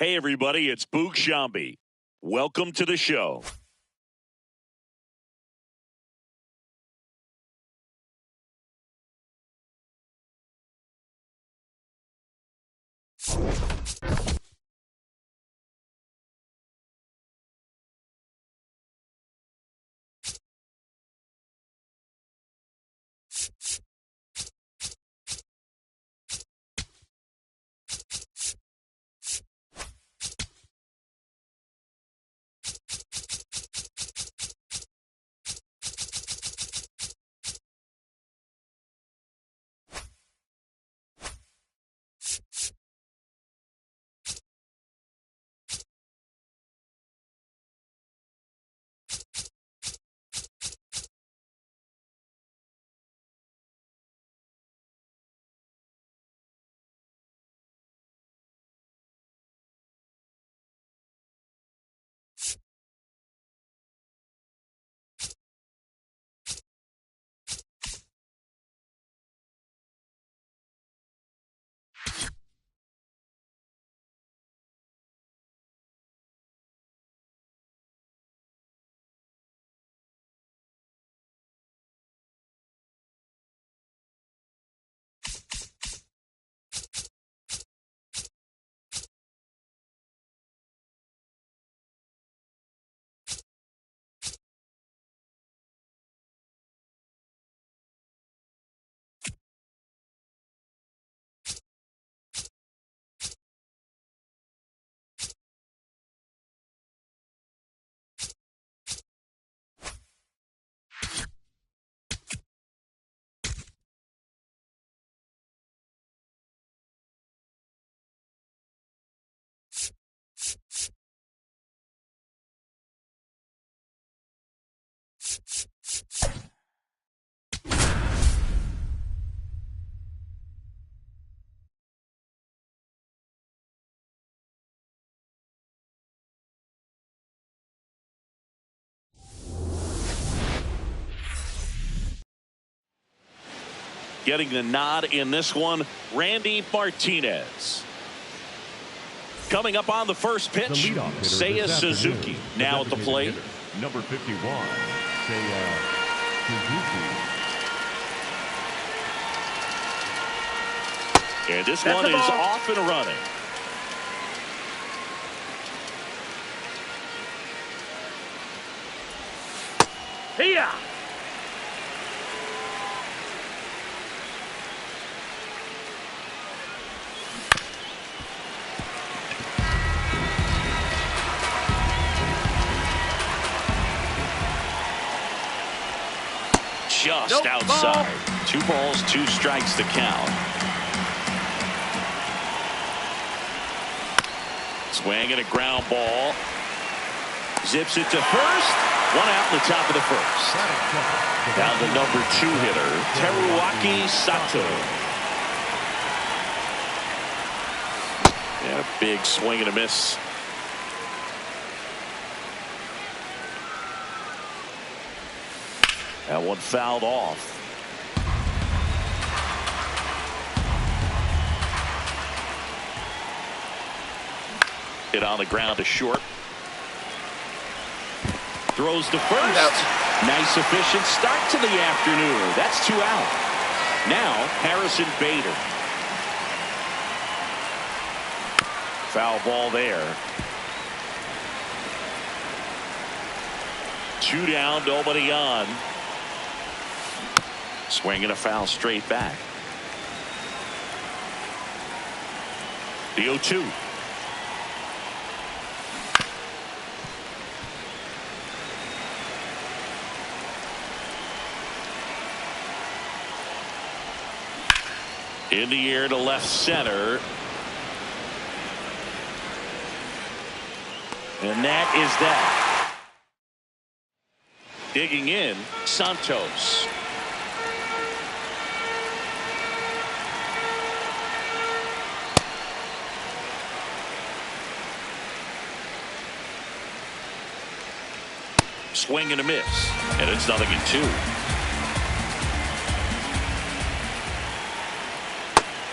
Hey, everybody, it's Mlb. Welcome to the show. Getting the nod in this one, Randy Martinez. Coming up on the first pitch, Seiya Suzuki now at the plate. Number 51, Seiya Suzuki. And this one is off and running. Here. Just outside. 2 balls, 2 strikes to count. Swing and a ground ball. Zips it to first. 1 out in the top of the first. Down to number 2 hitter, Teruaki Sato. And a big swing and a miss. That one fouled off. Hit on the ground to short. Throws to first. Nice efficient start to the afternoon. That's 2 out. Now Harrison Bader. Foul ball there. 2 down, nobody on. Swing and a foul straight back. The 0-2. In the air to left center. And that is that. Digging in, Santos. Swing and a miss, and it's 0-2.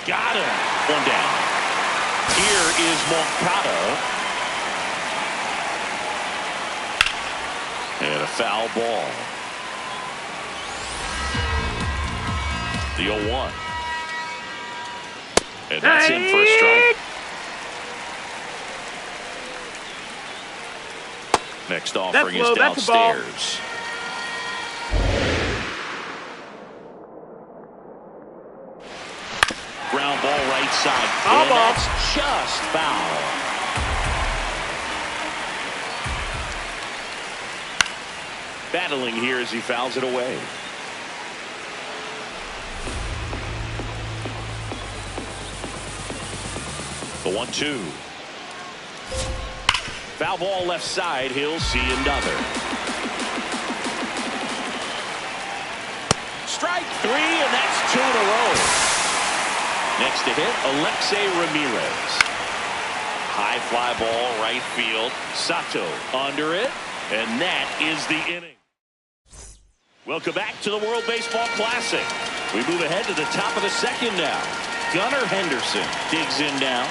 Got him. 1 down. here is Moncada. And a foul ball. The 0-1. And that's in for a strike. Next offering is downstairs. Ground ball right side. And that's just foul. Battling here as he fouls it away. The 1-2. Foul ball left side. He'll see another. Strike 3, and that's 2 in a row. Next to hit, Alexei Ramirez. High fly ball, right field. Sato under it, and that is the inning. Welcome back to the World Baseball Classic. We move ahead to the top of the second now. Gunnar Henderson digs in now.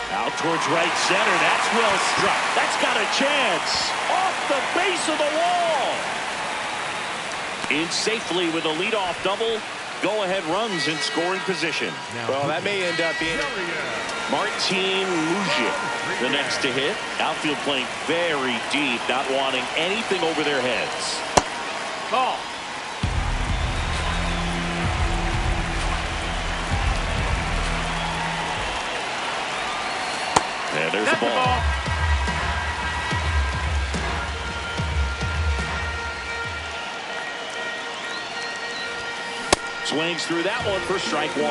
Out towards right center. That's well struck. That's got a chance. Off the base of the wall. In safely with a leadoff double. Go-ahead runs in scoring position. Well, that may end up being Martin Lujic, the next to hit. Outfield playing very deep, not wanting anything over their heads. Ball. And there's the ball. Swings through that one for strike 1.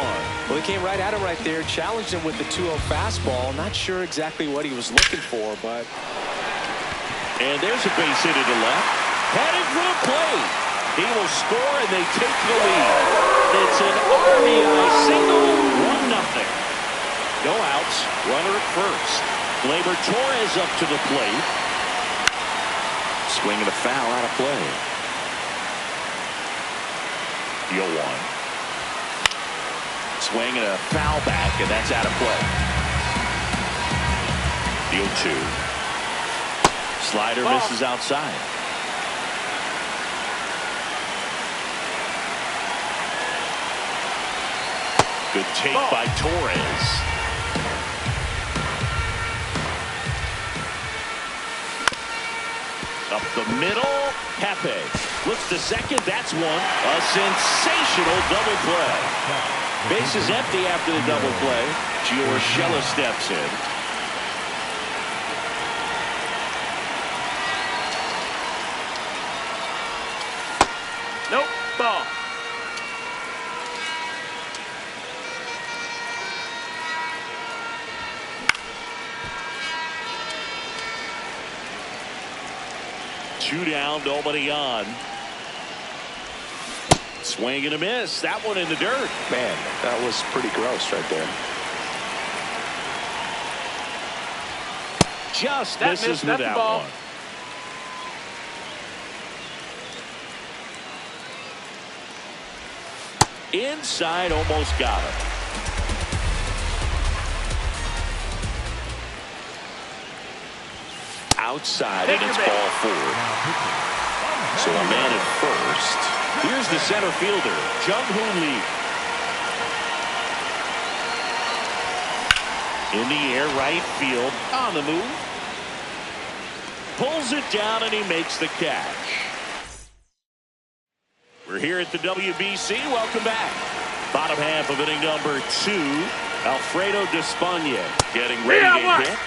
Well, he came right at him right there, challenged him with the 2-0 fastball. Not sure exactly what he was looking for, but. And there's a base hit to the left. Headed for the plate. He will score, and they take the lead. It's an RBI single, 1-0. No outs, runner at first. Gleyber Torres up to the plate. Swing and a foul out of play. The 0-1. Swing and a foul back, and that's out of play. The 0-2. Slider misses outside. Good take by Torres. Up the middle, Pepe looks to second. That's one. A sensational double play. Base is empty after the double play. Giorgella steps in. Nope. Ball. Two down, nobody on. Swing and a miss. That one in the dirt. Man, that was pretty gross right there. Just misses with that one. Inside, almost got him. Outside, and it's ball 4. So a man at first. Here's the center fielder, Jung-Hoo Lee. In the air, right field, on the move. Pulls it down, and he makes the catch. We're here at the WBC. Welcome back. Bottom half of inning number 2. Alfredo Despaigne getting ready to hit.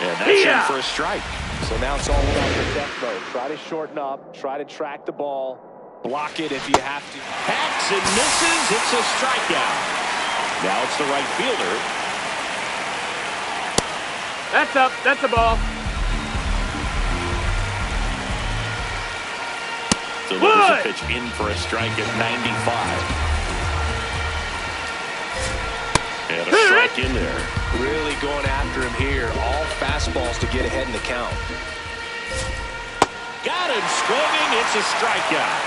And that's in for a strike. So now it's all about the death mode. Try to shorten up. Try to track the ball. Block it if you have to. Hacks and misses. It's a strikeout. Now it's the right fielder. That's up. That's a ball. Delivers a pitch in for a strike at 95. And a strike in there. Really going after him here. All fastballs to get ahead in the count. Got him swinging. It's a strikeout.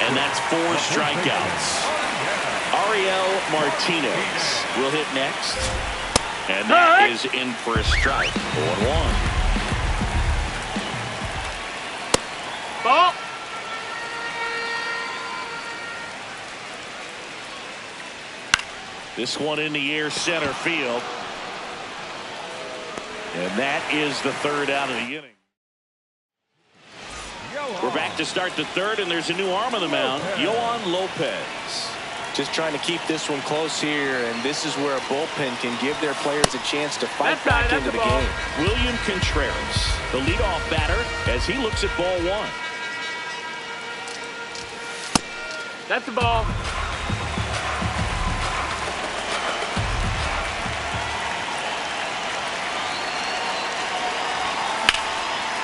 And that's 4 strikeouts. Ariel Martinez will hit next. And that is in for a strike. 0-1. Ball. This one in the air, center field. And that is the 3rd out of the inning. We're back to start the 3rd, and there's a new arm on the mound, Yohan Lopez. Just trying to keep this one close here, and this is where a bullpen can give their players a chance to fight back into the game. William Contreras, the leadoff batter, as he looks at ball 1. That's the ball.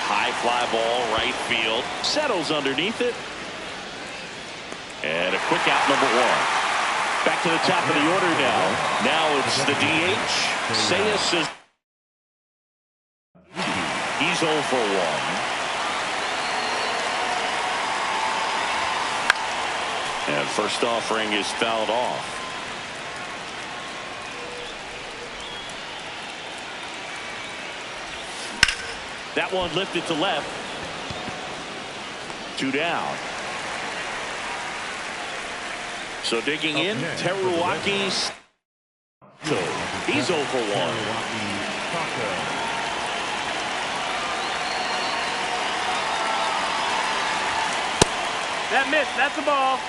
High fly ball, right field. Settles underneath it. And a quick out, number 1. Back to the top of the order now. Now it's the DH. Seiya Suzuki. He's 0 for 1. And first offering is fouled off. That one lifted to left. 2 down. So digging in, Teruaki. He's 0 for 1. That missed. That's the ball.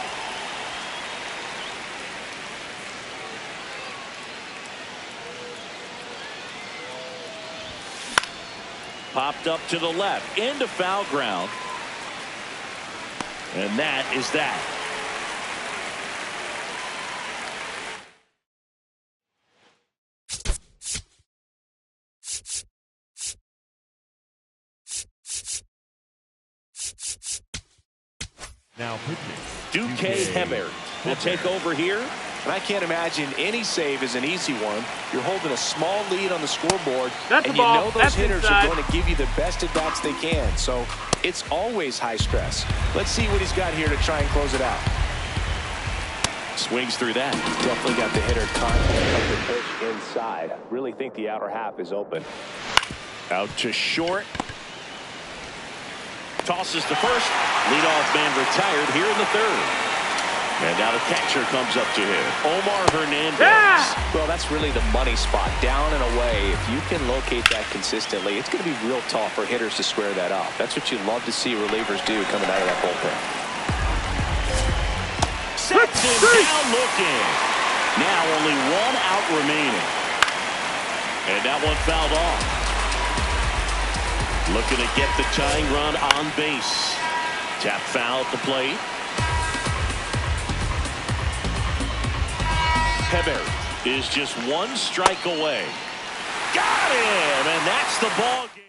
Popped up to the left, into foul ground. And that is that. Now pitching. Duque Hebert will take over here. And I can't imagine any save is an easy one. You're holding a small lead on the scoreboard, and you know those hitters are going to give you the best at bats they can. So it's always high stress. Let's see what he's got here to try and close it out. Swings through that. Definitely got the hitter confident of the pitch inside. Really think the outer half is open. Out to short. Tosses to first. Leadoff man retired here in the 3rd. And now the catcher comes up to him. Omar Hernandez. Yeah! Well, that's really the money spot. Down and away. If you can locate that consistently, it's going to be real tough for hitters to square that up. That's what you love to see relievers do coming out of that bullpen. Sets him down looking. Now only 1 out remaining. And that one fouled off. Looking to get the tying run on base. Tap foul at the plate. Hebert is just 1 strike away. Got him, and that's the ball game.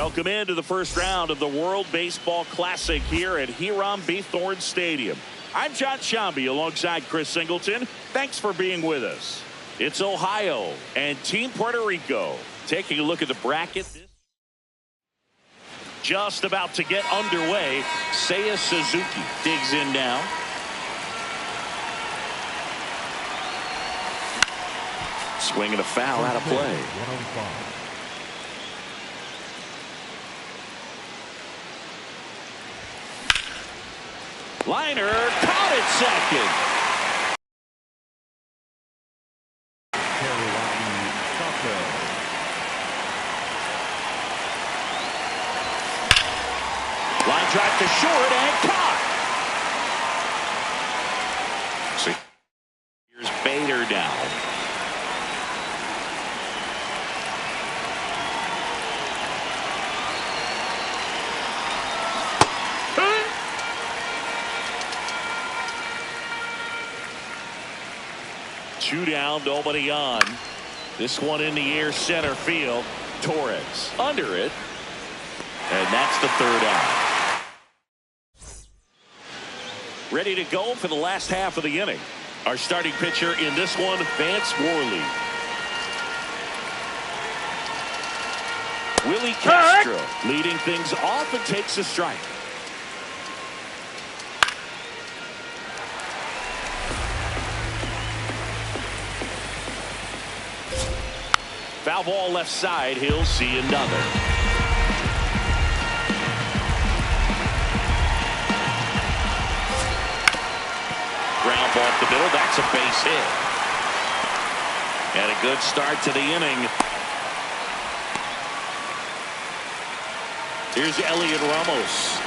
Welcome into the first round of the World Baseball Classic here at Mlb Stadium. I'm John Shambi alongside Chris Singleton. Thanks for being with us. It's Ohio and Team Puerto Rico. Taking a look at the bracket. Just about to get underway. Seiya Suzuki digs in now. Swinging a foul out of play. Liner caught at second. Line drive to short and caught. So here's Bader down. Two down, nobody on. This one in the air, center field. Torres under it. And that's the third out. Ready to go for the last half of the inning. Our starting pitcher in this one, Vance Worley. Willie Castro leading things off and takes a strike. Foul ball left side. He'll see another. Ground ball up the middle. That's a base hit. And a good start to the inning. Here's Elliot Ramos.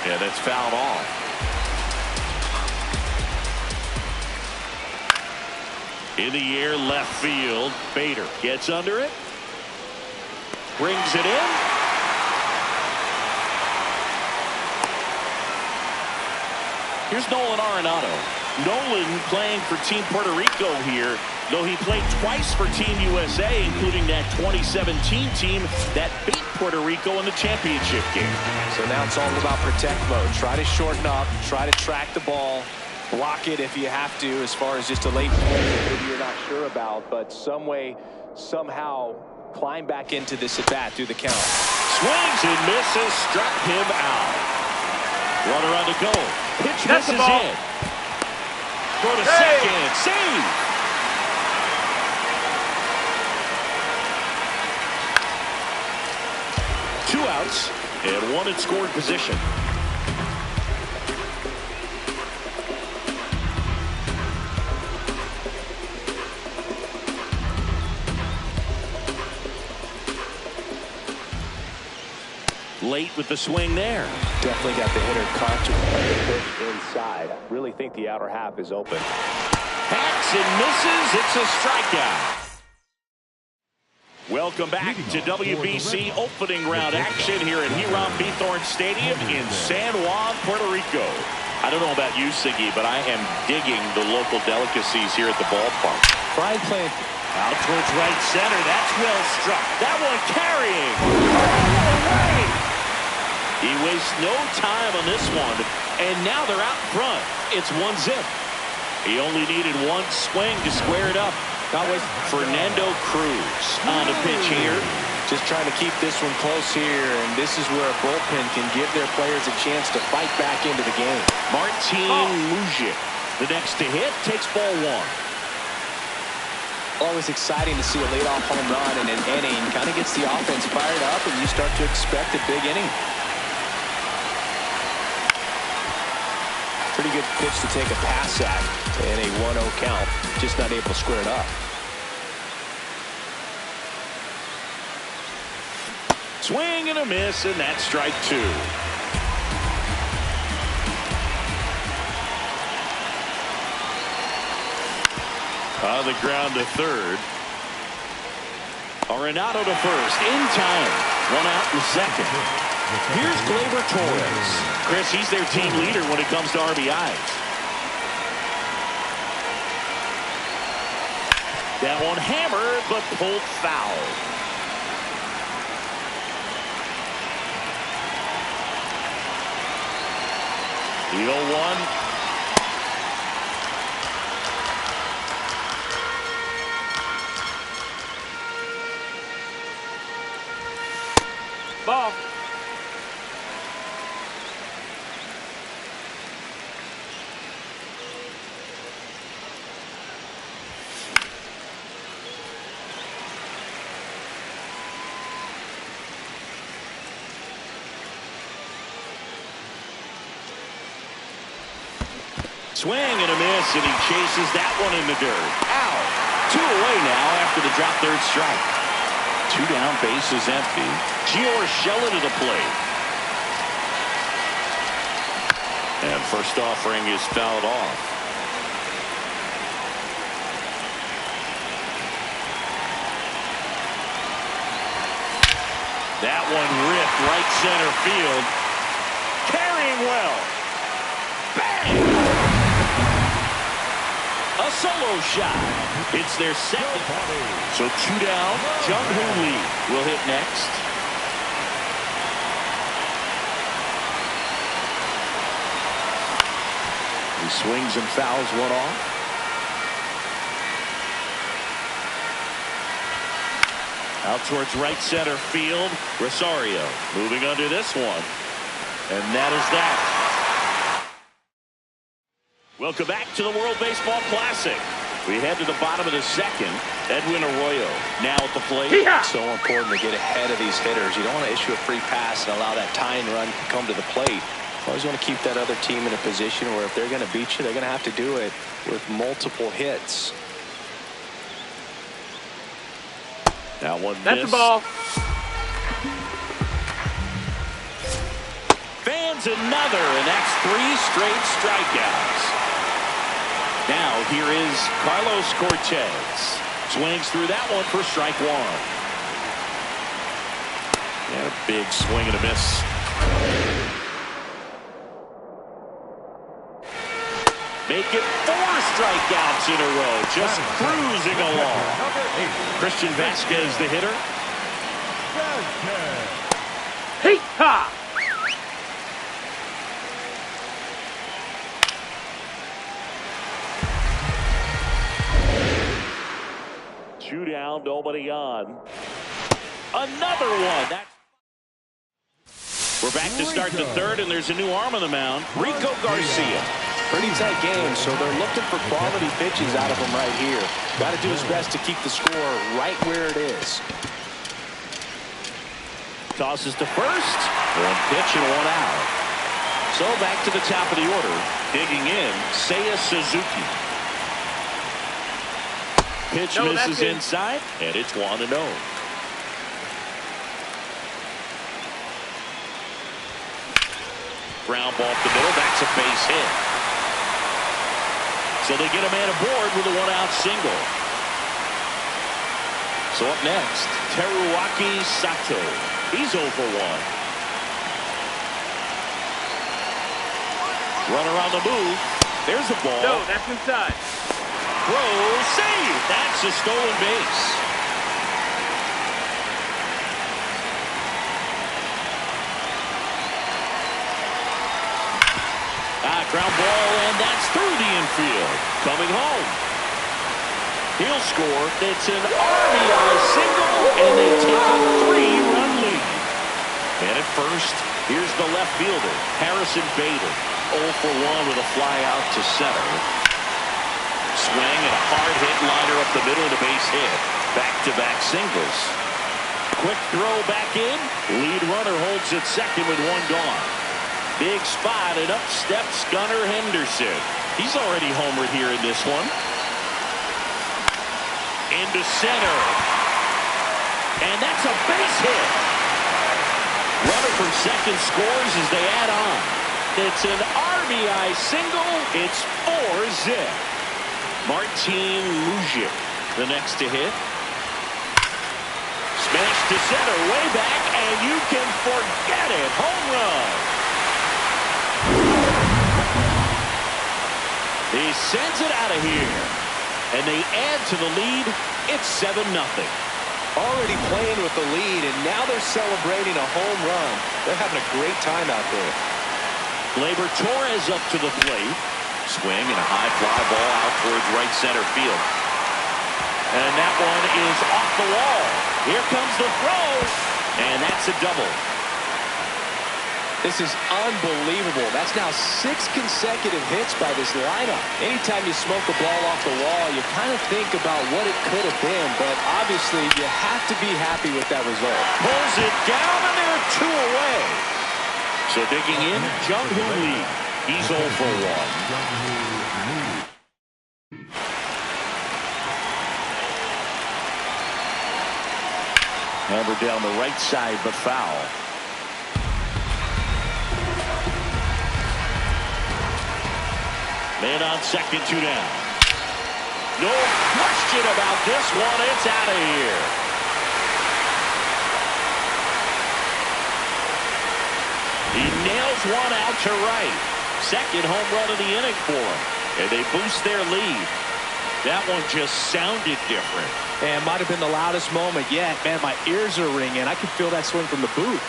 And it's fouled off. In the air, left field. Bader gets under it. Brings it in. Here's Nolan Arenado. Nolan playing for Team Puerto Rico here, though he played twice for Team USA, including that 2017 team that beat Puerto Rico in the championship game. So now it's all about protect mode. Try to shorten up, try to track the ball. Block it if you have to, as far as just a late play that maybe you're not sure about, but some way, somehow climb back into this at bat through the count. Swings and misses, struck him out. Runner on the go. Pitch misses in. Throw to second. Save. Two outs and one in scoring position. Late with the swing there. Definitely got the hitter concentrating the pitch inside. Really think the outer half is open. Hacks and misses. It's a strikeout. Welcome back to WBC opening round action here at Mlb Stadium in San Juan, Puerto Rico. I don't know about you, Siggy, but I am digging the local delicacies here at the ballpark. Brian playing out towards right center. That's well struck. That one carrying. He wastes no time on this one, and now they're out in front. It's 1-0. He only needed one swing to square it up. Not with Fernando Cruz on the pitch here. Just trying to keep this one close here, and this is where a bullpen can give their players a chance to fight back into the game. Martin Lujic, the next to hit, takes ball one. Always exciting to see a leadoff home run in an inning. Kind of gets the offense fired up, and you start to expect a big inning. Pretty good pitch to take a pass at in a 1-0 count. Just not able to square it up. Swing and a miss, and that's strike two. On the ground to third. Arenado to first. In time. One out in second. Here's Gleyber Torres. Chris, he's their team leader when it comes to RBIs. That one hammered, but pulled foul. The 0-1. Ball. Swing and a miss, and he chases that one in the dirt. Out. 2 away now after the drop third strike. 2 down, base is empty. Urshela to the plate. And first offering is fouled off. That one ripped right center field. Carrying well. Bang! A solo shot. It's their second. So 2 down. Jung-Hoo Lee will hit next. He swings and fouls one off. Out towards right center field. Rosario moving under this one. And that is that. Welcome back to the World Baseball Classic. We head to the bottom of the second. Edwin Arroyo now at the plate. It's so important to get ahead of these hitters. You don't want to issue a free pass and allow that tying run to come to the plate. You always want to keep that other team in a position where if they're going to beat you, they're going to have to do it with multiple hits. That one That's missed. the ball. Fans another, and that's 3 straight strikeouts. Now here is Carlos Cortez. Swings through that one for strike 1. And a big swing and a miss. Make it 4 strikeouts in a row. Just cruising along. Christian Vasquez, the hitter. Hey, ha! Two down, nobody on. Another one. We're back to start the third, and there's a new arm on the mound. Rico Garcia. Pretty tight game, so they're looking for quality pitches out of him right here. Got to do his best to keep the score right where it is. Tosses to first. 1 pitch and 1 out. So back to the top of the order. Digging in, Seiya Suzuki. Pitch misses inside, and it's 1-0. Ground ball up the middle. That's a base hit. So they get a man aboard with a 1-out single. So up next, Teruaki Sato. He's 0 for 1. Runner on the move. There's the ball. No, that's inside. Throw, save. That's a stolen base. Ground ball, and that's through the infield. Coming home. He'll score. It's an RBI single, and they take a 3-run lead. And at first, here's the left fielder, Harrison Bader. 0 for 1 with a fly out to center. Swing and a hard hit liner up the middle and a base hit. Back-to-back singles. Quick throw back in. Lead runner holds at second with 1 gone. Big spot, and up steps Gunnar Henderson. He's already homered here in this one. Into center. And that's a base hit. Runner from second scores as they add on. It's an RBI single. It's 4-zip. Martin Lujic, the next to hit. Smash to center, way back, and you can forget it. Home run. He sends it out of here. And they add to the lead. It's 7-0. Already playing with the lead, and now they're celebrating a home run. They're having a great time out there. Gleyber Torres up to the plate. Swing and a high fly ball out towards right center field. And that one is off the wall. Here comes the throw. And that's a double. This is unbelievable. That's now 6 consecutive hits by this lineup. Anytime you smoke a ball off the wall, you kind of think about what it could have been, but obviously you have to be happy with that result. Pulls it down, and they're 2 away. So digging in, Jung-Hoo Lee. He's 0 for 1. Hammer down the right side, but foul. Man on second, 2 down. No question about this one. It's out of here. He nails one out to right. Second home run of the inning for him. And they boost their lead. That one just sounded different. And might have been the loudest moment yet. Man, my ears are ringing. I can feel that swing from the booth.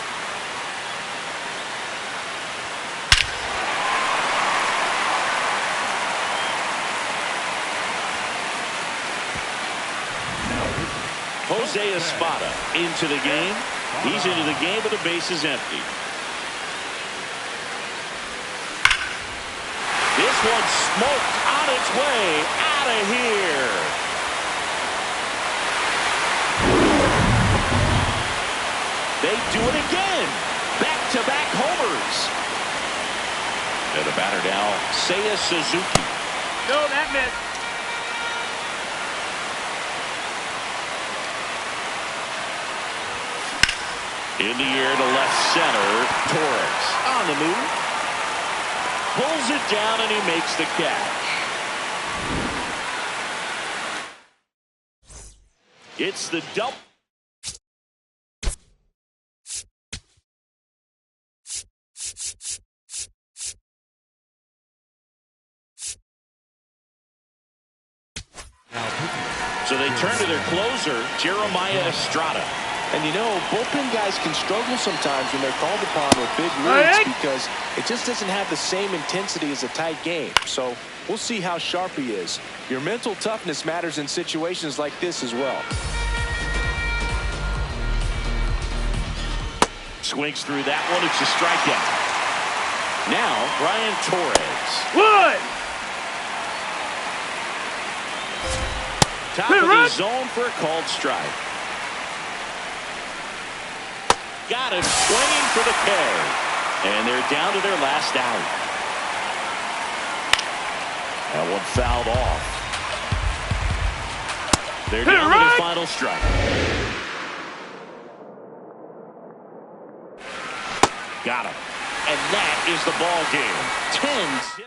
Jose Espada into the game. He's into the game with the bases empty. This one smoked on its way out of here. They do it again. Back-to-back homers. And the batter now, Seiya Suzuki. No, that missed. In the air to left center, Torres on the move. Pulls it down and he makes the catch. It's the double. So they turn to their closer, Jeremiah Estrada. And you know, bullpen guys can struggle sometimes when they're called upon with big leads because it just doesn't have the same intensity as a tight game. So we'll see how sharp he is. Your mental toughness matters in situations like this as well. Swings through that one. It's a strikeout. Now, Brian Torres. One. Top of the zone for a called strike. Got him swinging for the K. And they're down to their last out. That one fouled off. They're down to their final strike. Got him. And that is the ball game. 10-zip.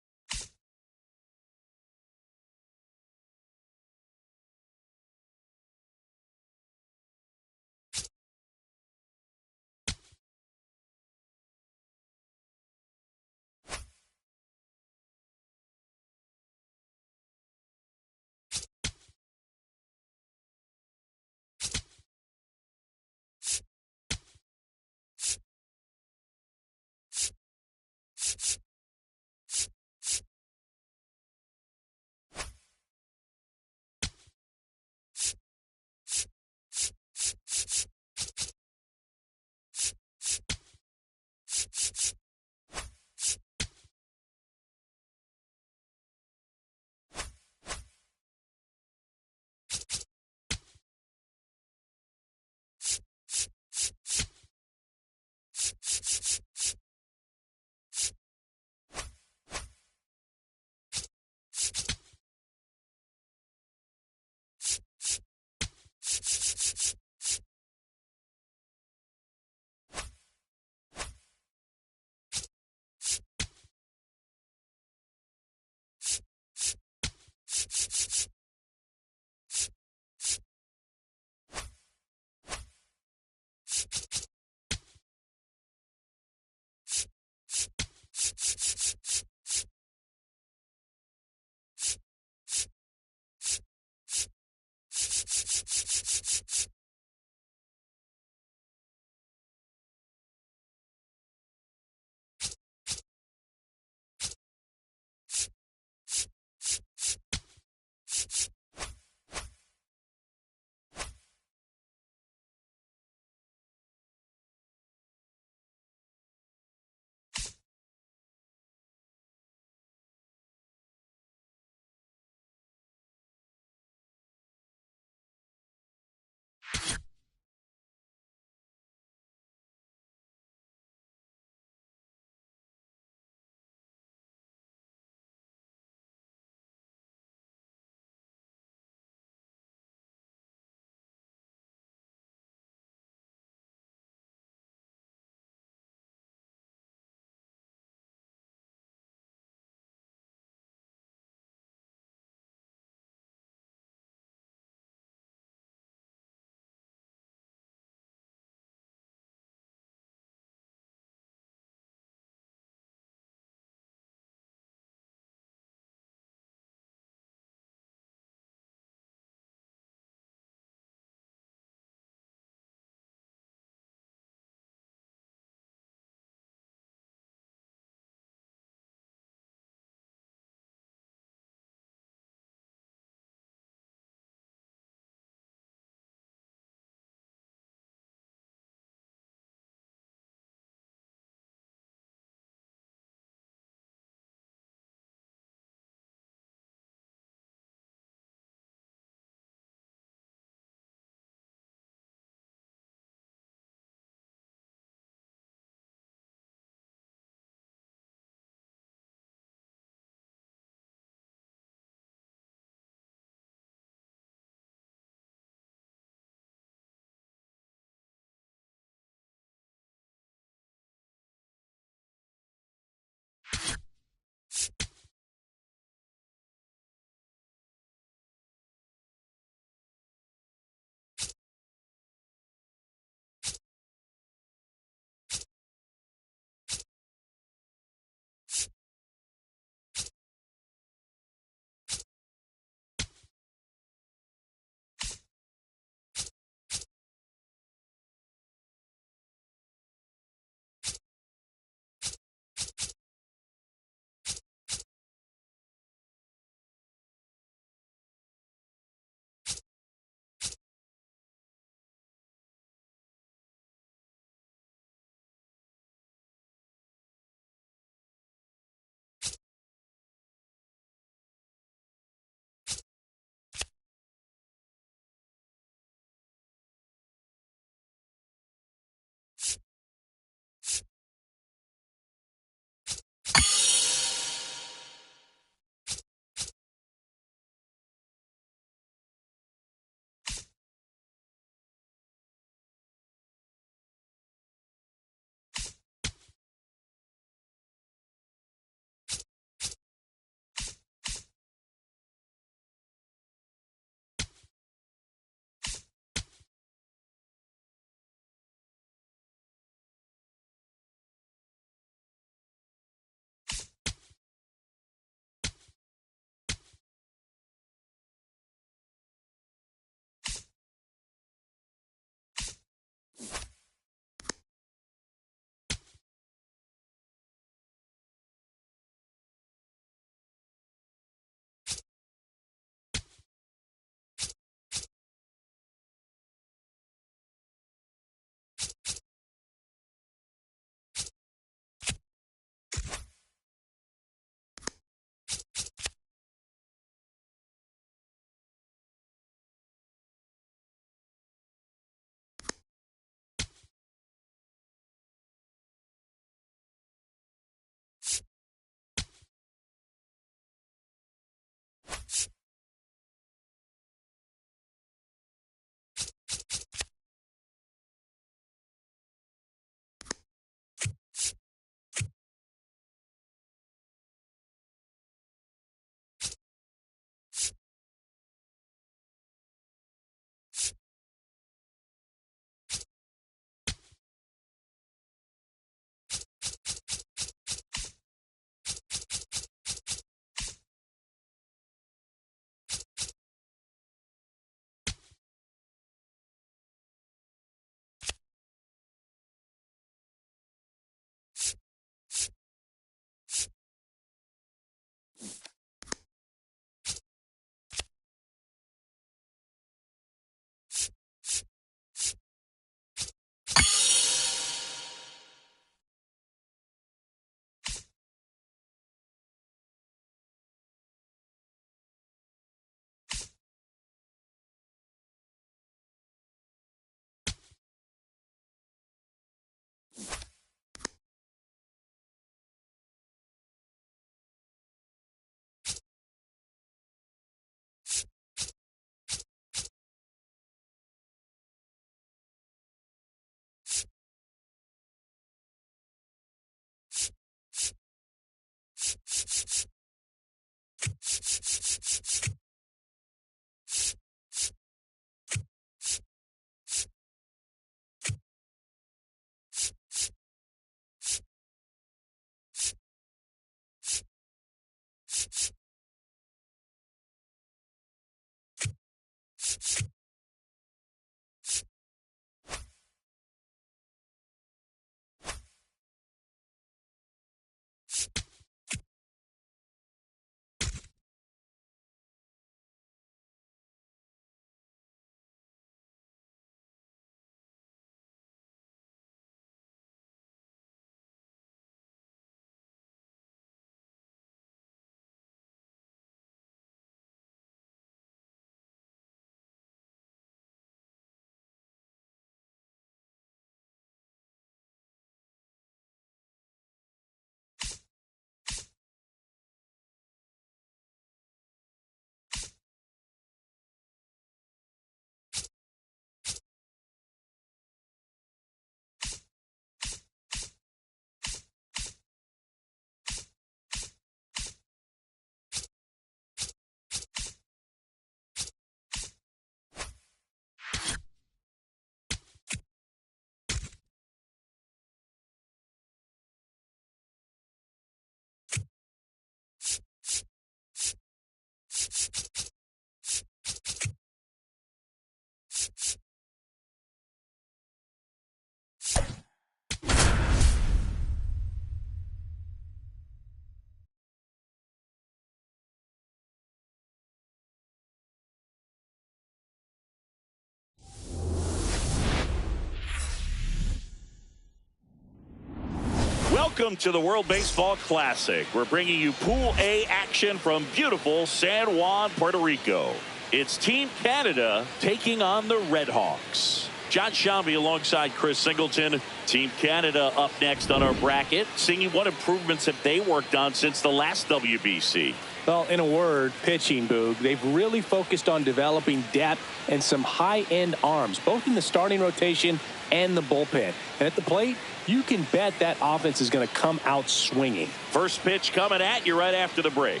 Welcome to the World Baseball Classic. We're bringing you Pool A action from beautiful San Juan, Puerto Rico. It's Team Canada taking on the Red Hawks. John Shambi alongside Chris Singleton. Team Canada up next on our bracket. Seeing what improvements have they worked on since the last WBC? Well, in a word, pitching, Boog. They've really focused on developing depth and some high-end arms, both in the starting rotation and the bullpen. And at the plate, you can bet that offense is going to come out swinging. First pitch coming at you right after the break.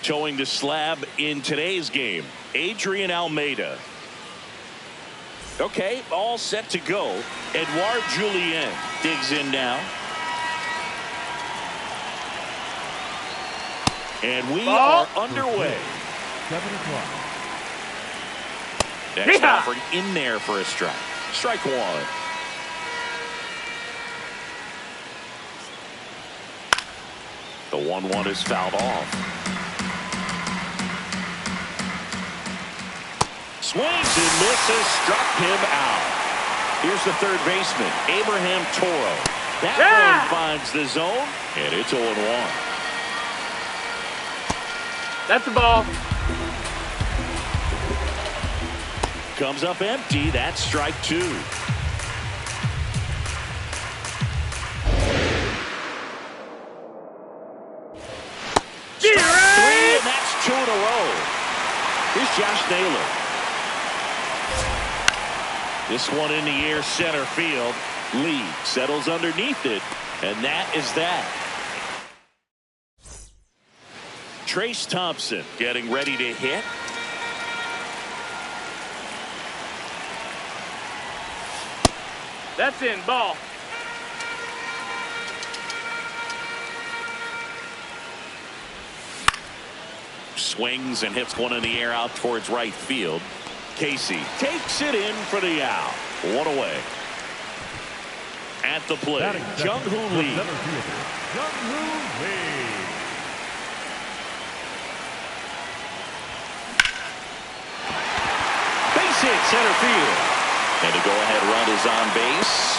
Towing the slab in today's game, Adrian Almeida. Okay, all set to go. Edouard Julien digs in now. And we are underway. 7 o'clock. Next offered in there for a strike. Strike one. The 1-1 is fouled off. Swings and misses, struck him out. Here's the third baseman, Abraham Toro. That one finds the zone, and it's 0-1. That's the ball. Comes up empty. That's strike two. Strike three, and that's 2 in a row. Here's Josh Naylor. This one in the air, center field. Lee settles underneath it, and that is that. Trace Thompson getting ready to hit. That's in, ball. Swings and hits one in the air out towards right field. Casey takes it in for the out. 1 away. At the plate, Jung-Hoo Lee. Jung-Hoo Lee. Base hit center field. And a go-ahead run is on base.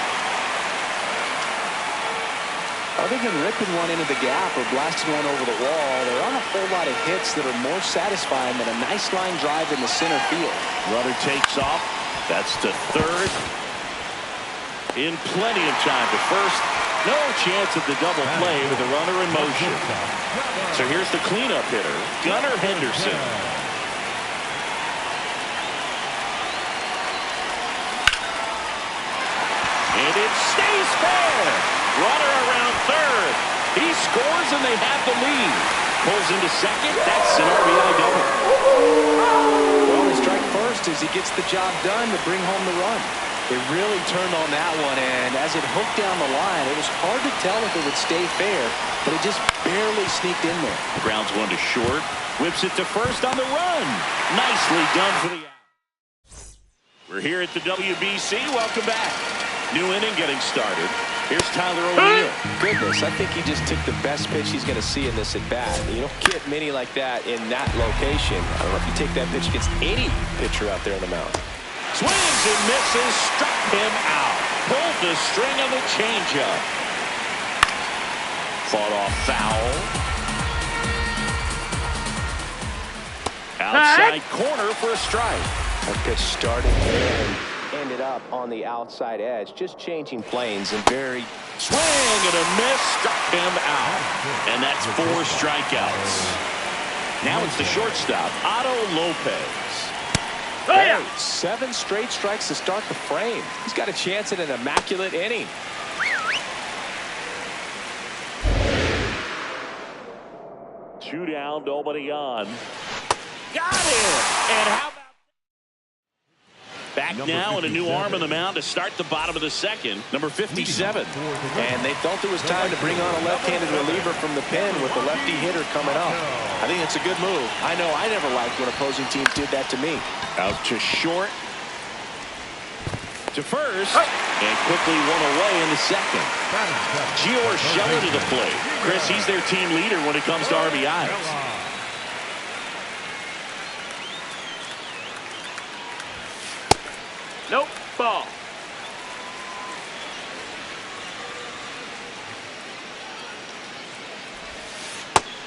Other than ripping one into the gap or blasting one over the wall, there aren't a whole lot of hits that are more satisfying than a nice line drive in the center field. Runner takes off. That's to third. In plenty of time to first. No chance of the double play with the runner in motion. So here's the cleanup hitter, Gunnar Henderson. And it stays fair. Runner around third. He scores and they have the lead. Pulls into second. That's an RBI double. Well, they strike first as he gets the job done to bring home the run. They really turned on that one, and as it hooked down the line, it was hard to tell if it would stay fair, but it just barely sneaked in there. Grounds one to short. Whips it to first on the run. Nicely done for the out. We're here at the WBC. Welcome back. New inning getting started. Here's Tyler O'Neill. Goodness, I think he just took the best pitch he's going to see in this at-bat. You don't get many like that in that location. I don't know if you take that pitch against any pitcher out there on the mound. Swings and misses, struck him out. Pulled the string of the changeup. Fought off foul. Outside corner for a strike. That pitch started there and ended up on the outside edge, just changing planes and very swing and a miss, struck him out. And that's 4 strikeouts. Now it's the shortstop, Otto Lopez. Hey, 7 straight strikes to start the frame. He's got a chance at an immaculate inning. Two down, nobody on. Got it! And how about back now and a new arm on the mound to start the bottom of the second. Number 57. And they felt it was time to bring on a left-handed reliever from the pen with the lefty hitter coming up. I think it's a good move. I know I never liked when opposing teams did that to me. Out to short. To first. And quickly one away in the second. Gio Urshela to the plate. Chris, he's their team leader when it comes to RBIs. Nope, ball.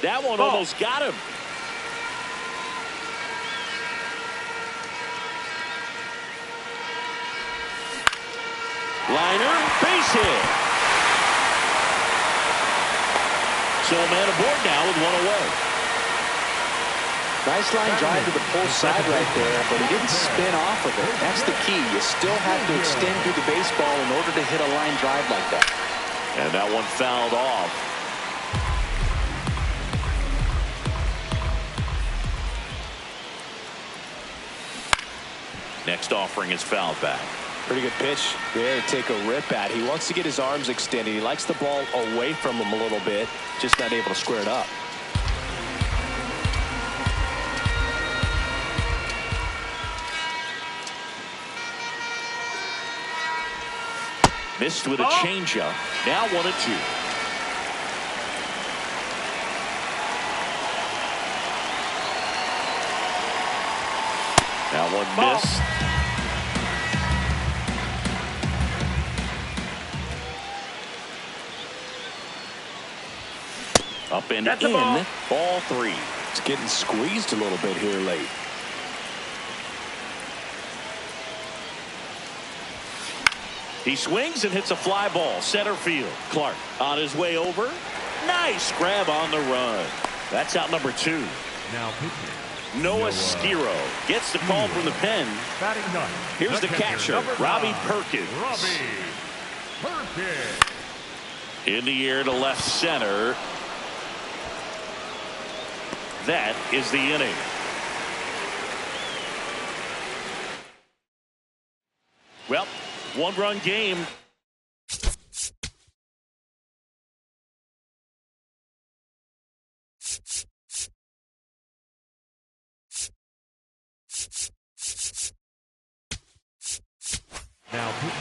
That one almost got him. Liner, base hit. So a man aboard now with one away. Nice line drive to the pull side right there, but he didn't spin off of it. That's the key. You still have to extend through the baseball in order to hit a line drive like that. And that one fouled off. Next offering is fouled back. Pretty good pitch there to take a rip at. He wants to get his arms extended. He likes the ball away from him a little bit, just not able to square it up. Missed with a changeup. Now 1-2. Now one missed. Up and in. Ball 3. It's getting squeezed a little bit here late. He swings and hits a fly ball. Center field. Clark on his way over. Nice grab on the run. That's out number 2. Now pitching. Noah Skiro gets the call from the pen. Batting ninth. Here's the catcher, Robbie Perkins. Robbie Perkins. In the air to left center. That is the inning. Well, one-run game. Now pitching.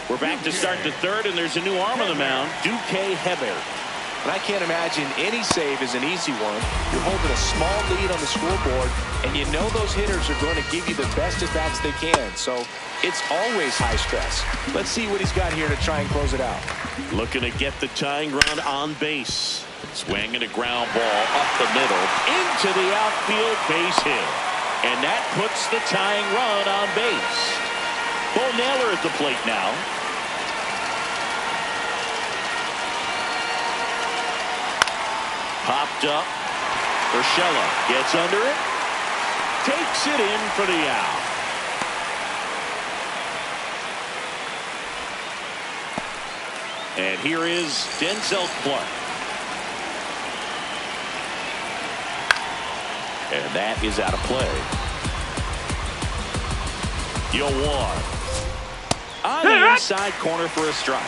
We're back to start the third, and there's a new arm on the mound, Duque Hebert. And I can't imagine any save is an easy one. You're holding a small lead on the scoreboard, and you know those hitters are going to give you the best at-bats they can. So it's always high stress. Let's see what he's got here to try and close it out. Looking to get the tying run on base. Swinging a ground ball up the middle into the outfield base hit. And that puts the tying run on base. Bo Naylor at the plate now. Popped up. Urshela gets under it. Takes it in for the out. And here is Denzel Clark. And that is out of play. Yoan on the inside corner for a strike.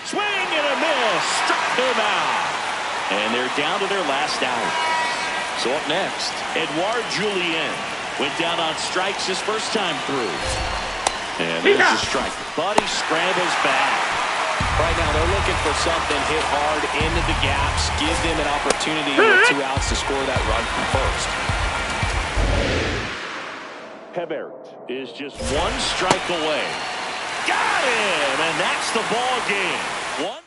Swing and a miss. Struck him out. And they're down to their last out. So up next, Edouard Julien went down on strikes his first time through. And there's a strike. But he scrambles back. Right now, they're looking for something hit hard into the gaps, give them an opportunity with 2 outs to score that run from first. Hebert is just 1 strike away. Got him! And that's the ball game. 1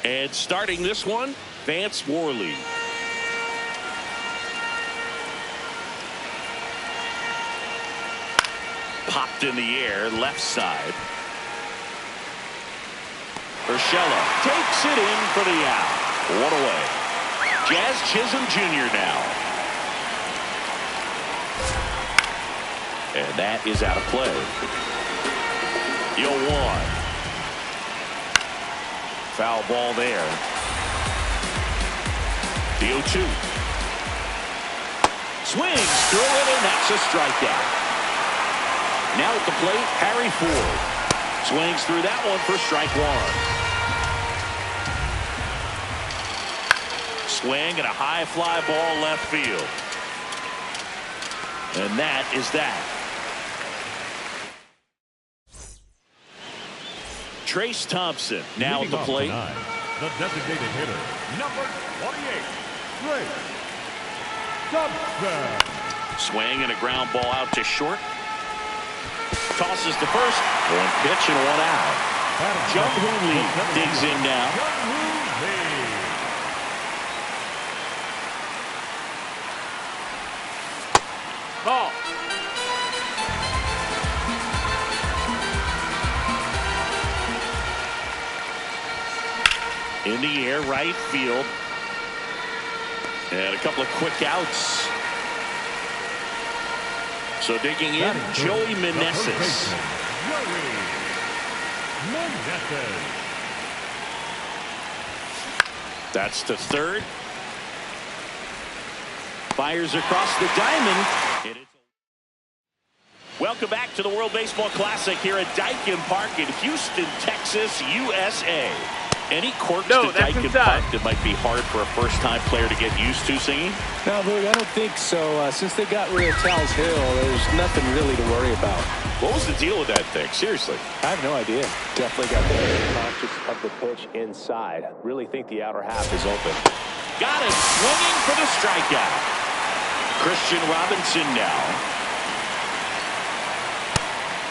And starting this one, Vance Worley. Popped in the air, left side. Urshela takes it in for the out. One away. Jazz Chisholm Jr. now. And that is out of play. The 0-1. Foul ball there. The 0-2. Swings through it, and that's a strikeout. Now at the plate, Harry Ford. Swings through that one for strike one. Swing and a high fly ball left field. And that is that. Trace Thompson now at the plate. The designated hitter, number 28, Trace Thompson. Swing and a ground ball out to short. Tosses to first. One pitch and one out. Jung-Hoo Lee digs in now. Ball. In the air, right field. And a couple of quick outs. So digging in, Joey Meneses. That's to third. Fires across the diamond. Welcome back to the World Baseball Classic here at Daikin Park in Houston, Texas, USA. Any quirks to Daikin Park that might be hard for a first-time player to get used to, singing? No, Boog, I don't think so. Since they got rid of Tal's Hill, there's nothing really to worry about. What was the deal with that thing? Seriously. I have no idea. Definitely got the conscious of the pitch inside. Really think the outer half is open. Got it. Swinging for the strikeout. Christian Robinson now.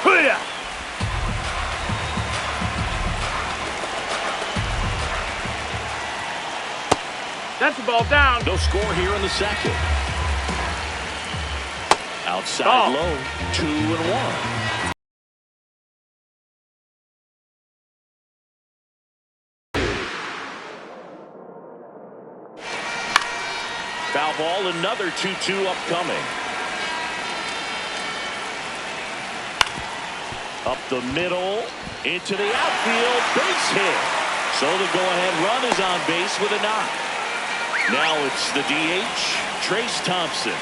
Hoo-yah! That's the ball down. No score here in the second. Outside ball. Low, 2-1. Foul ball, another 2-2 upcoming. Up the middle, into the outfield, base hit. So the go-ahead run is on base with a knock. Now it's the DH, Trace Thompson.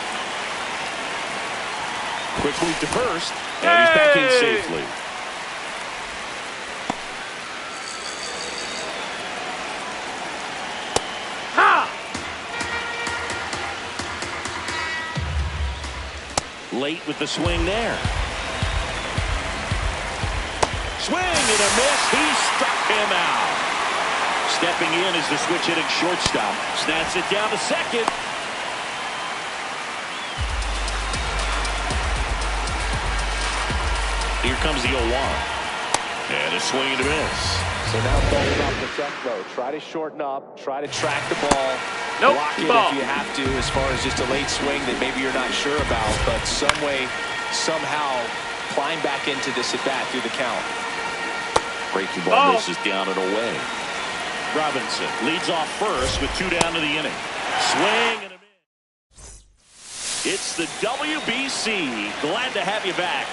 Quick leap to first, and he's back in safely. Ha! Late with the swing there. Swing and a miss. He struck him out. Stepping in is the switch hitting shortstop. Snaps it down to second. Here comes the 0-1. And a swing and a miss. So now ball's off the check though. Try to shorten up. Try to track the ball. Nope. Block it if you have to, as far as just a late swing that maybe you're not sure about. But some way, somehow, climb back into this at-bat through the count. Breaking ball misses down and away. Robinson leads off first with 2 down to the inning. Swing and a miss. It's the WBC. Glad to have you back.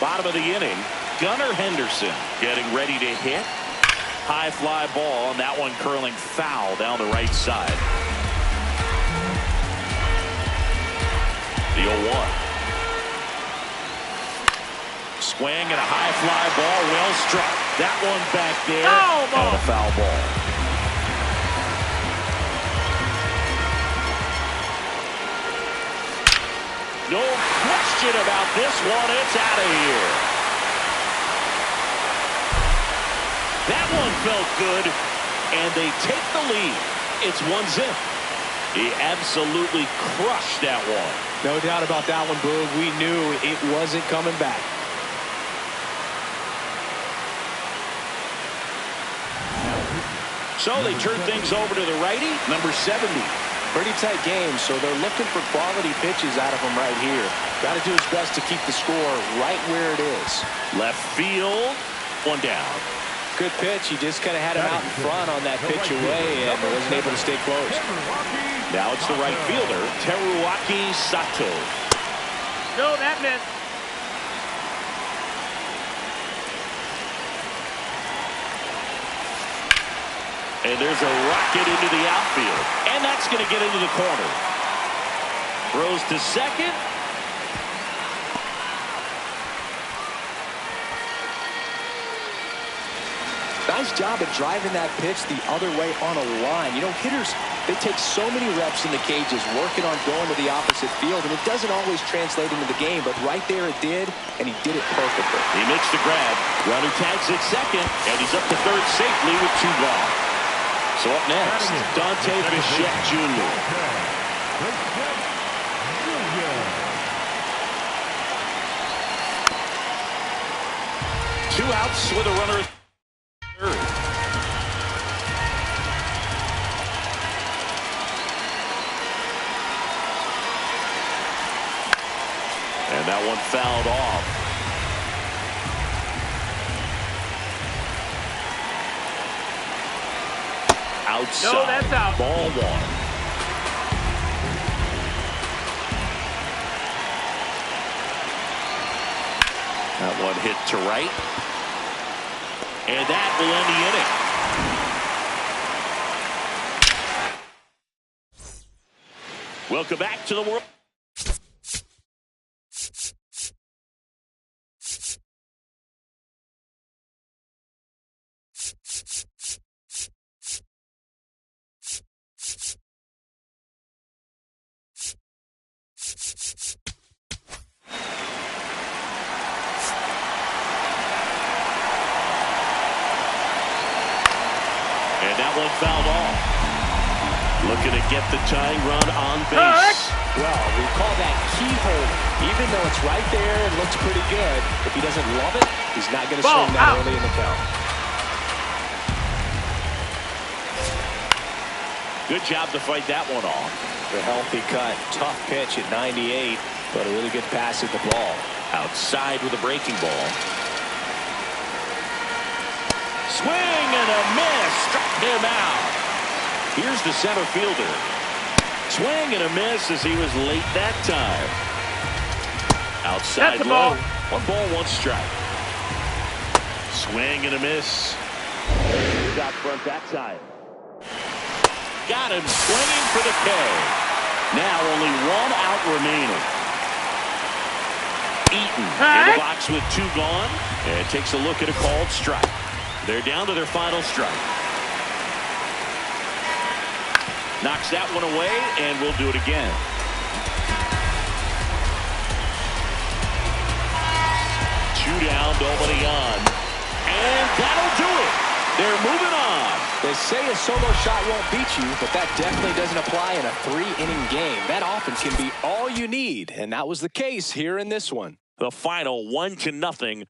Bottom of the inning. Gunnar Henderson getting ready to hit. High fly ball, and that one curling foul down the right side. The 0-1. Swing and a high fly ball, well struck. That one back there, and a foul ball. No question about this one. It's out of here. That one felt good, and they take the lead. It's 1-0. He absolutely crushed that one. No doubt about that one, Boog. We knew it wasn't coming back. So they turn things over to the righty, number 70. Pretty tight game, so they're looking for quality pitches out of him right here. Got to do his best to keep the score right where it is. Left field, one down. Good pitch. He just kind of had him out in front on that pitch away and wasn't able to stay close. Now it's the right fielder, Teruaki Sato. No, that missed. And there's a rocket into the outfield. And that's going to get into the corner. Throws to second. Nice job of driving that pitch the other way on a line. You know, hitters, they take so many reps in the cages working on going to the opposite field, and it doesn't always translate into the game, but right there it did, and he did it perfectly. He makes the grab. Runner tags at second, and he's up to third safely with 2 gone. So up next, Dante Bichette Jr. 2 outs with a runner at third. And that one fouled off. Outside. No, that's out. Ball 1. That one hit to right. And that will end the inning. Welcome back to the world. And that one fouled off. Looking to get the tying run on base. Well, we call that keyhole. Even though it's right there and looks pretty good, if he doesn't love it, he's not going to swing that early in the count. Good job to fight that one off. The healthy cut. Tough pitch at 98, but a really good pass at the ball. Outside with a breaking ball. Swing and a miss. Struck him out. Here's the center fielder. Swing and a miss as he was late that time. Outside That's a low. ball. 1 ball, 1 strike. Swing and a miss. Out front that time. Got him swinging for the K. Now only 1 out remaining. Eaton in the box with 2 gone. And takes a look at a called strike. They're down to their final strike. Knocks that one away, and we'll do it again. Two down, nobody on. And that'll do it. They're moving on. They say a solo shot won't beat you, but that definitely doesn't apply in a 3-inning game. That offense can be all you need, and that was the case here in this one. The final 1-0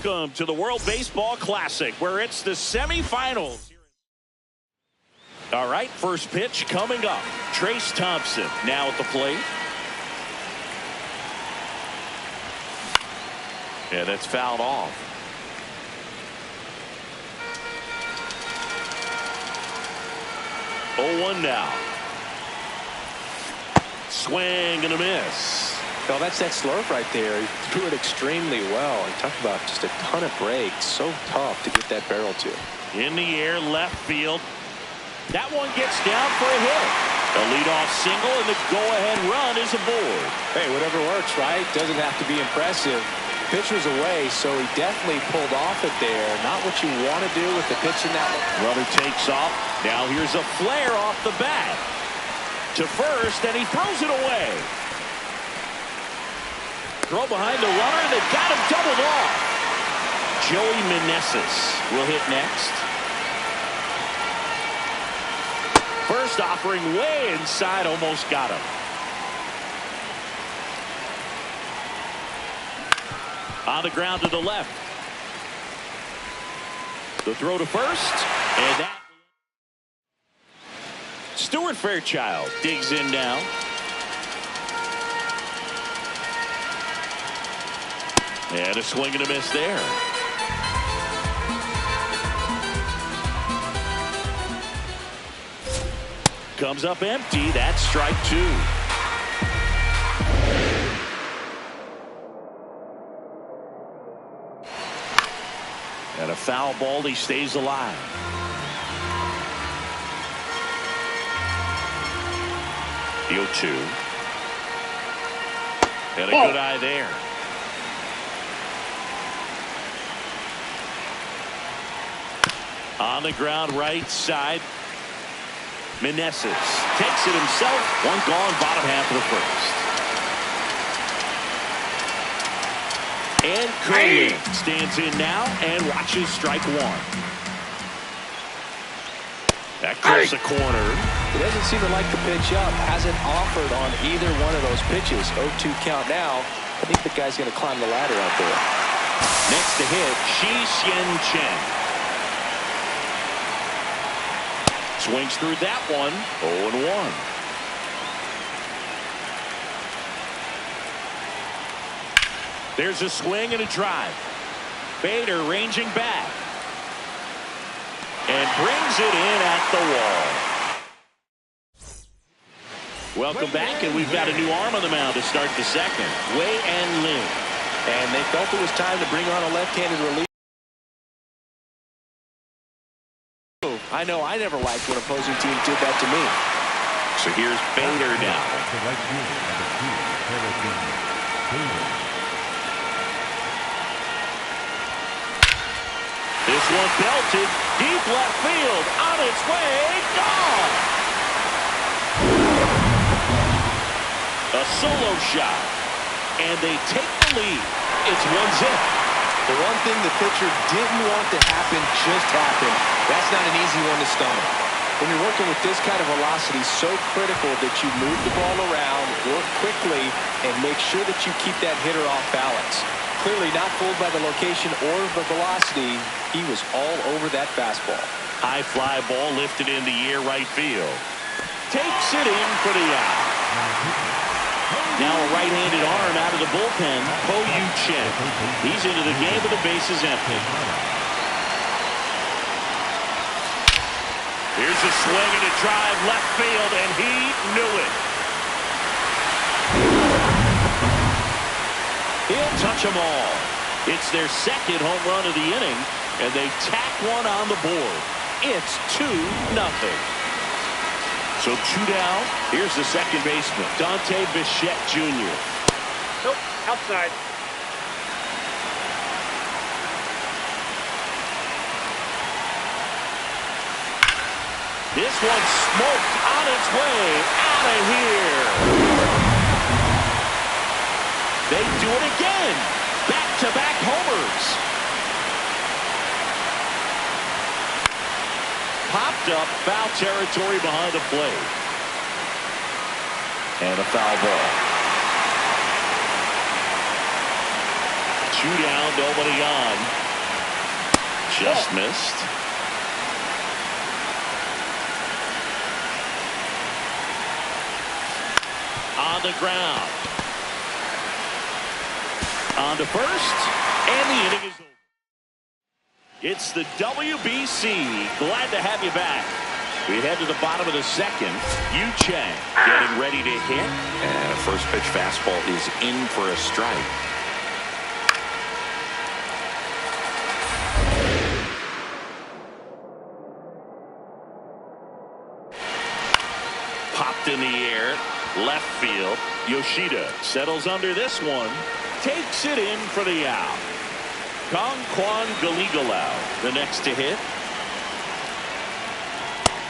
Welcome to the World Baseball Classic, where it's the semifinals. All right, first pitch coming up. Trace Thompson now at the plate. Yeah, that's fouled off. Oh, 1 now. Swing and a miss. Well, that's that slurve right there. He threw it extremely well. And talk about just a ton of breaks. So tough to get that barrel to. In the air, left field. That one gets down for a hit. A leadoff single, and the go-ahead run is aboard. Hey, whatever works, right? Doesn't have to be impressive. Pitch was away, so he definitely pulled off it there. Not what you want to do with the pitch in that one. Runner takes off. Now here's a flare off the bat. To first, and he throws it away. Throw behind the runner, and they've got him doubled off. Joey Meneses will hit next. First offering way inside, almost got him. On the ground to the left. The throw to first, and that. Stuart Fairchild digs in now. And a swing and a miss there. Comes up empty. That's strike 2. And a foul ball. He stays alive. The 0-2. And a good eye there. On the ground, right side. Meneses takes it himself. One gone, bottom half of the first. And Curley stands in now and watches strike 1. That clears the corner. He doesn't seem to like the pitch up. Hasn't offered on either one of those pitches. 0-2 count now. I think the guy's going to climb the ladder out there. Next to hit, Shi-Hsien Chen. Swings through that one. 0-1. There's a swing and a drive. Bader ranging back. And brings it in at the wall. Welcome back, and we've got a new arm on the mound to start the second. Wei-En Lin. And they felt it was time to bring on a left-handed reliever. I know I never liked when opposing teams did that to me. So here's Bader now. This one belted deep left field, on its way, gone. A solo shot, and they take the lead. It's 1-0. The one thing the pitcher didn't want to happen just happened. That's not an easy one to stomach. When you're working with this kind of velocity, so critical that you move the ball around, work quickly, and make sure that you keep that hitter off balance. Clearly not fooled by the location or the velocity. He was all over that fastball. High fly ball lifted in the air, right field. Takes it in for the out. Now a right-handed arm out of the bullpen, Po-Yu Chen. He's into the game with the bases empty. Here's a swing and a drive left field, and he knew it. He'll touch them all. It's their second home run of the inning, and they tack one on the board. It's 2-0. So 2 down. Here's the second baseman, Dante Bichette Jr. Nope, outside. This one smoked on its way out of here. They do it again. Back-to-back homers. Popped up, foul territory behind the plate. And a foul ball. 2 down, nobody on. Just missed. On the ground. On to first. And the inning is over. It's the WBC. Glad to have you back. We head to the bottom of the second. Yu Chang getting ready to hit. And a first pitch fastball is in for a strike. Popped in the air. Left field. Yoshida settles under this one. Takes it in for the out. Kong Galigalau, the next to hit.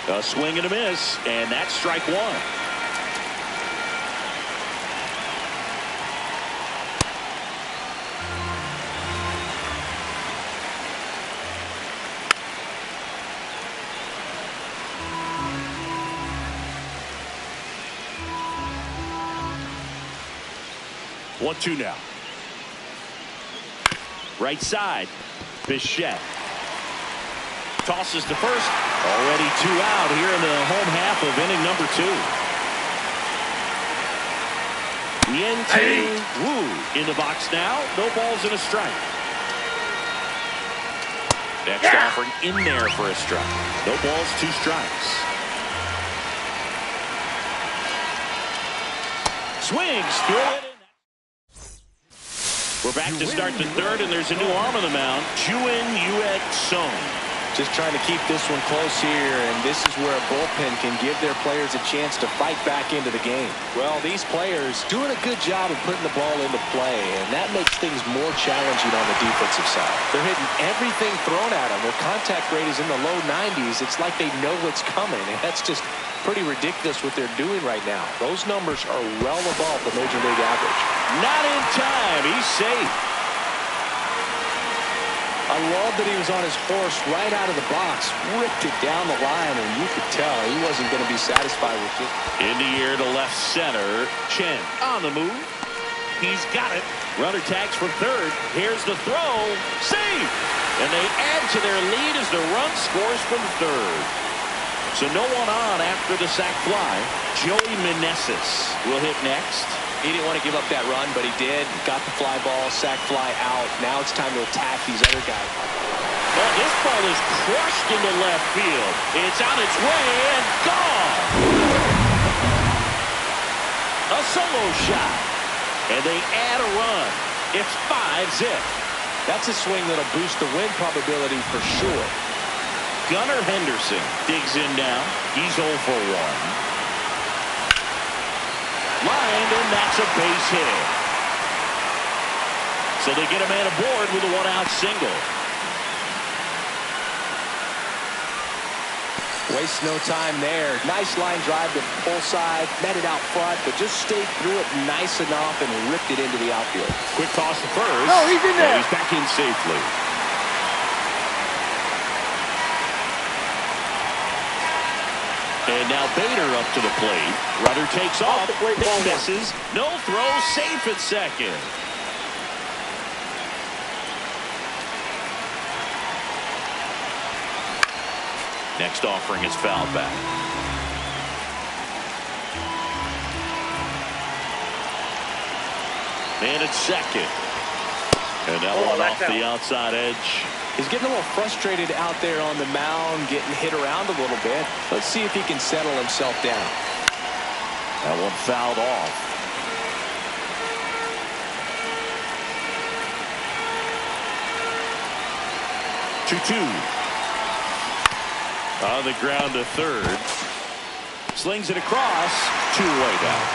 A swing and a miss, and that's strike one. One-two now. Right side. Bichette. Tosses to first. Already 2 out here in the home half of inning number 2. Niente Wu in the box now. No balls and a strike. Next offering in there for a strike. No balls, 2 strikes. Swings through it. We're back to start the third, and there's a new arm on the mound. Chuen Yuet Sung. Just trying to keep this one close here, and this is where a bullpen can give their players a chance to fight back into the game. Well, these players doing a good job of putting the ball into play, and that makes things more challenging on the defensive side. They're hitting everything thrown at them. Their contact rate is in the low 90s. It's like they know what's coming, and that's just pretty ridiculous what they're doing right now. Those numbers are well above the major league average. Not in time. He's safe. I love that he was on his horse right out of the box, ripped it down the line, and you could tell he wasn't going to be satisfied with it. In the air to left center. Chen on the move. He's got it. Runner tags for third. Here's the throw. Safe. And they add to their lead as the run scores from third. So no one on after the sac fly. Joey Meneses will hit next. He didn't want to give up that run, but he did. Got the fly ball, sac fly out. Now it's time to attack these other guys. Well, this ball is crushed into left field. It's on its way and gone. A solo shot. And they add a run. It's 5-zip. That's a swing that'll boost the win probability for sure. Gunnar Henderson digs in now. He's 0 for 1. Lined, and that's a base hit. So they get a man aboard with a 1-out single. Waste no time there. Nice line drive to pull side, met it out front, but just stayed through it nice enough and ripped it into the outfield. Quick toss to first. No, he's in there. And he's back in safely. And now Bader up to the plate. Runner takes off. Misses. No throw. Safe at second. Next offering is fouled back. And it's second. And that one off the outside edge. He's getting a little frustrated out there on the mound, getting hit around a little bit. Let's see if he can settle himself down. That one fouled off. Two. On the ground to third. Slings it across. 2-way down.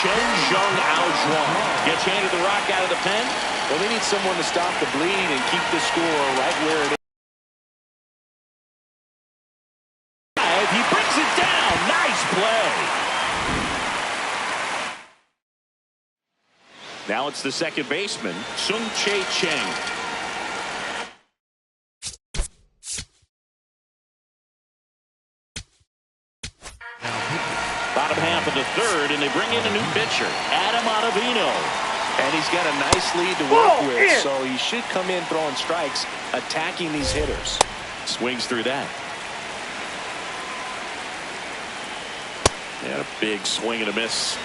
Chen Zheng Aojuan gets handed the rock out of the pen. Well, they need someone to stop the bleed and keep the score right where it is. He brings it down. Nice play. Now it's the second baseman, Sung Chae Cheng. Bottom half of the third, and they bring in a new pitcher, Adam Ottavino. And he's got a nice lead to work with, so he should come in throwing strikes, attacking these hitters. Swings through that. And a big swing and a miss.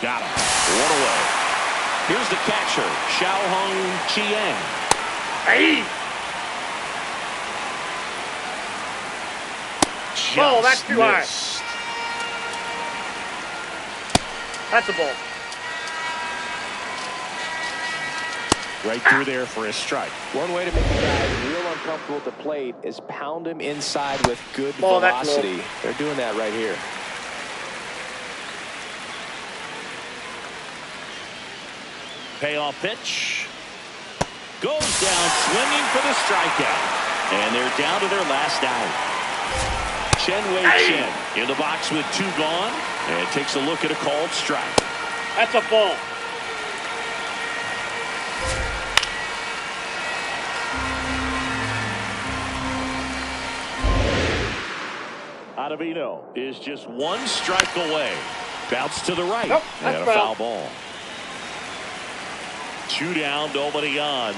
Got him. One away. Here's the catcher, Xiaohong Chiang. Hey! Oh, that's too high. That's a ball. Right through there for a strike. One way to make a guy real uncomfortable at the plate is pound him inside with good velocity. They're doing that right here. Payoff pitch. Goes down swinging for the strikeout. And they're down to their last out. Chen Wei Chen in the box with 2 gone. And takes a look at a called strike. That's a ball. Ottavino is just 1 strike away. Bounce to the right. Nope, and a foul. Foul ball. 2 down, nobody on.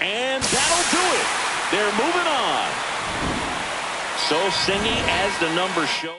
And that'll do it. They're moving on. So singing as the numbers show.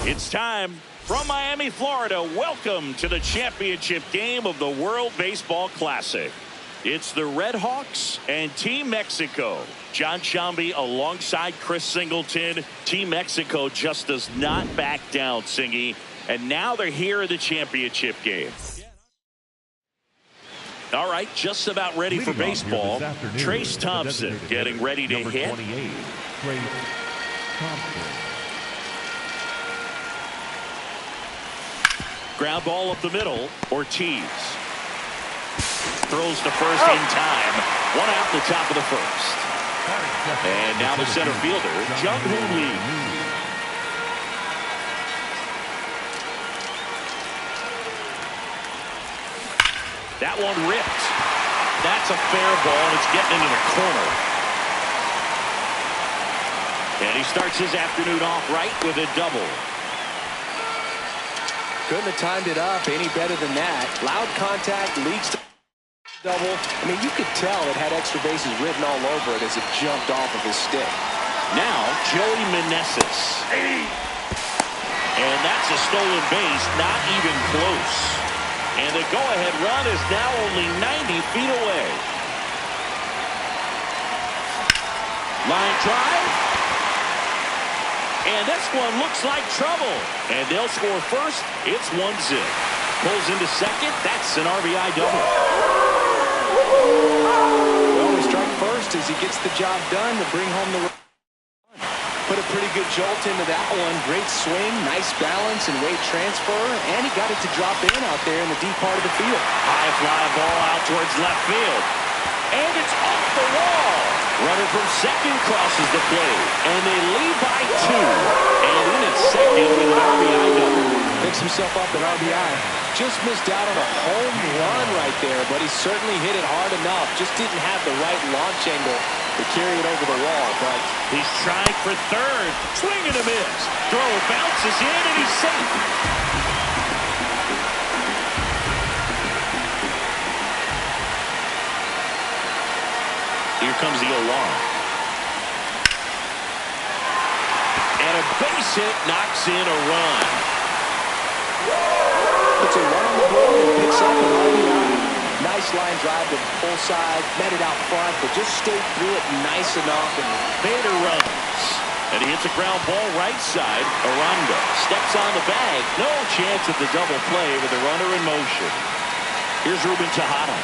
It's time from Miami, Florida. Welcome to the championship game of the World Baseball Classic. It's the Red Hawks and Team Mexico. John Shambi alongside Chris Singleton. Team Mexico just does not back down, Singy. And now they're here in the championship game. All right, just about ready for baseball. Trace Thompson getting ready to hit. 28, Trace Thompson. Ground ball up the middle. Ortiz throws to first in time. One out the top of the first. And now the center fielder, Jung-Hoo Lee. That one ripped. That's a fair ball, and it's getting into the corner. And he starts his afternoon off right with a double. Couldn't have timed it up any better than that. Loud contact leads to double. I mean, you could tell it had extra bases written all over it as it jumped off of his stick. Now, Joey Meneses. And that's a stolen base, not even close. And the go-ahead run is now only 90 feet away. Line drive. And this one looks like trouble. And they'll score first. It's 1-0. Pulls into second. That's an RBI double. Well, we strike first as he gets the job done to bring home the run. Put a pretty good jolt into that one. Great swing, nice balance and weight transfer. And he got it to drop in out there in the deep part of the field. High fly ball out towards left field. And it's off the wall. Runner from second crosses the plate. And they lead by 2. And in at second with an RBI double. Picks himself up at RBI. Just missed out on a home run right there, but he certainly hit it hard enough. Just didn't have the right launch angle to carry it over the wall. But he's trying for third. Swing and a miss. Throw bounces in, and he's safe. Here comes the alarm. And a base hit knocks in a run. Puts a run on the board and picks up an RBI. Nice line drive to the full side. Met it out front, but just stayed through it nice enough. And Bader runs. And he hits a ground ball right side. Aranda steps on the bag. No chance at the double play with the runner in motion. Here's Ruben Tejada.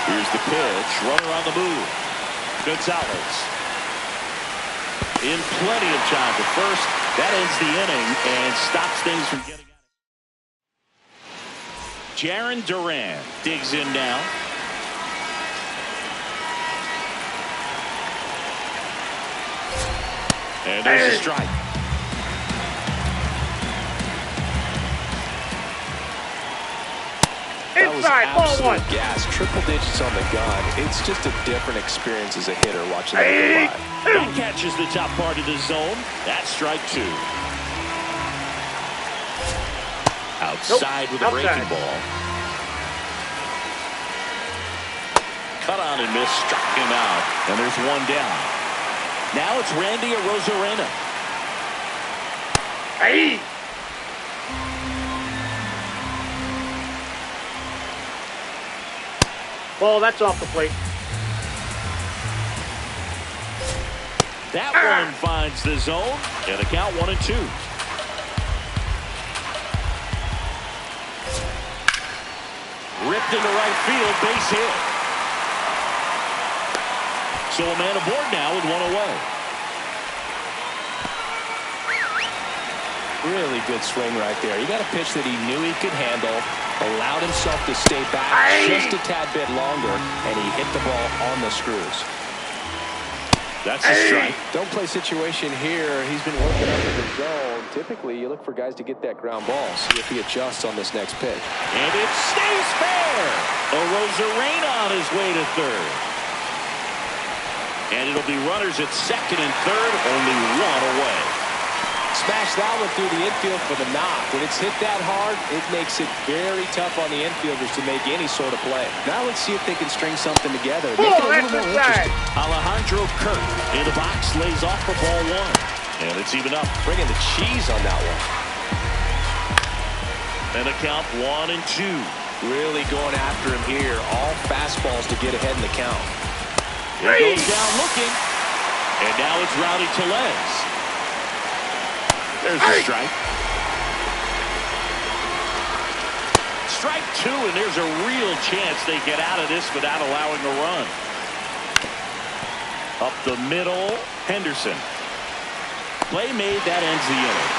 Here's the pitch. Runner on the move. Gonzalez. In plenty of time to first. That ends the inning and stops things from getting out. Jarren Duran digs in now. And there's a strike. That was Inside, ball absolute 1. gas. Triple digits on the gun. It's just a different experience as a hitter watching that go by. That catches the top part of the zone. That's strike 2. Outside with a breaking ball. Cut on and miss. Struck him out. And there's one down. Now it's Randy Arozarena. Hey! Ball, that's off the plate. That one finds the zone. And the count 1-2. Ripped into right field. Base hit. So a man aboard now with one away. Really good swing right there. He got a pitch that he knew he could handle, allowed himself to stay back just a tad bit longer, and he hit the ball on the screws. That's a strike. Don't play situation here. He's been working up in the zone. Typically, you look for guys to get that ground ball. See if he adjusts on this next pitch. And it stays fair. Arozarena on his way to third. And it'll be runners at second and third, only one away. smashed that one through the infield for the knock. When it's hit that hard, it makes it very tough on the infielders to make any sort of play. Now let's see if they can string something together. Make it a little more interesting. Alejandro Kirk in the box, lays off for ball one. And it's even up. Bringing the cheese on that one. And a count 1-2. Really going after him here. All fastballs to get ahead in the count. He goes down looking. And now it's Rowdy Tellez. There's a strike. Strike 2, and there's a real chance they get out of this without allowing a run. Up the middle, Henderson. Play made, that ends the inning.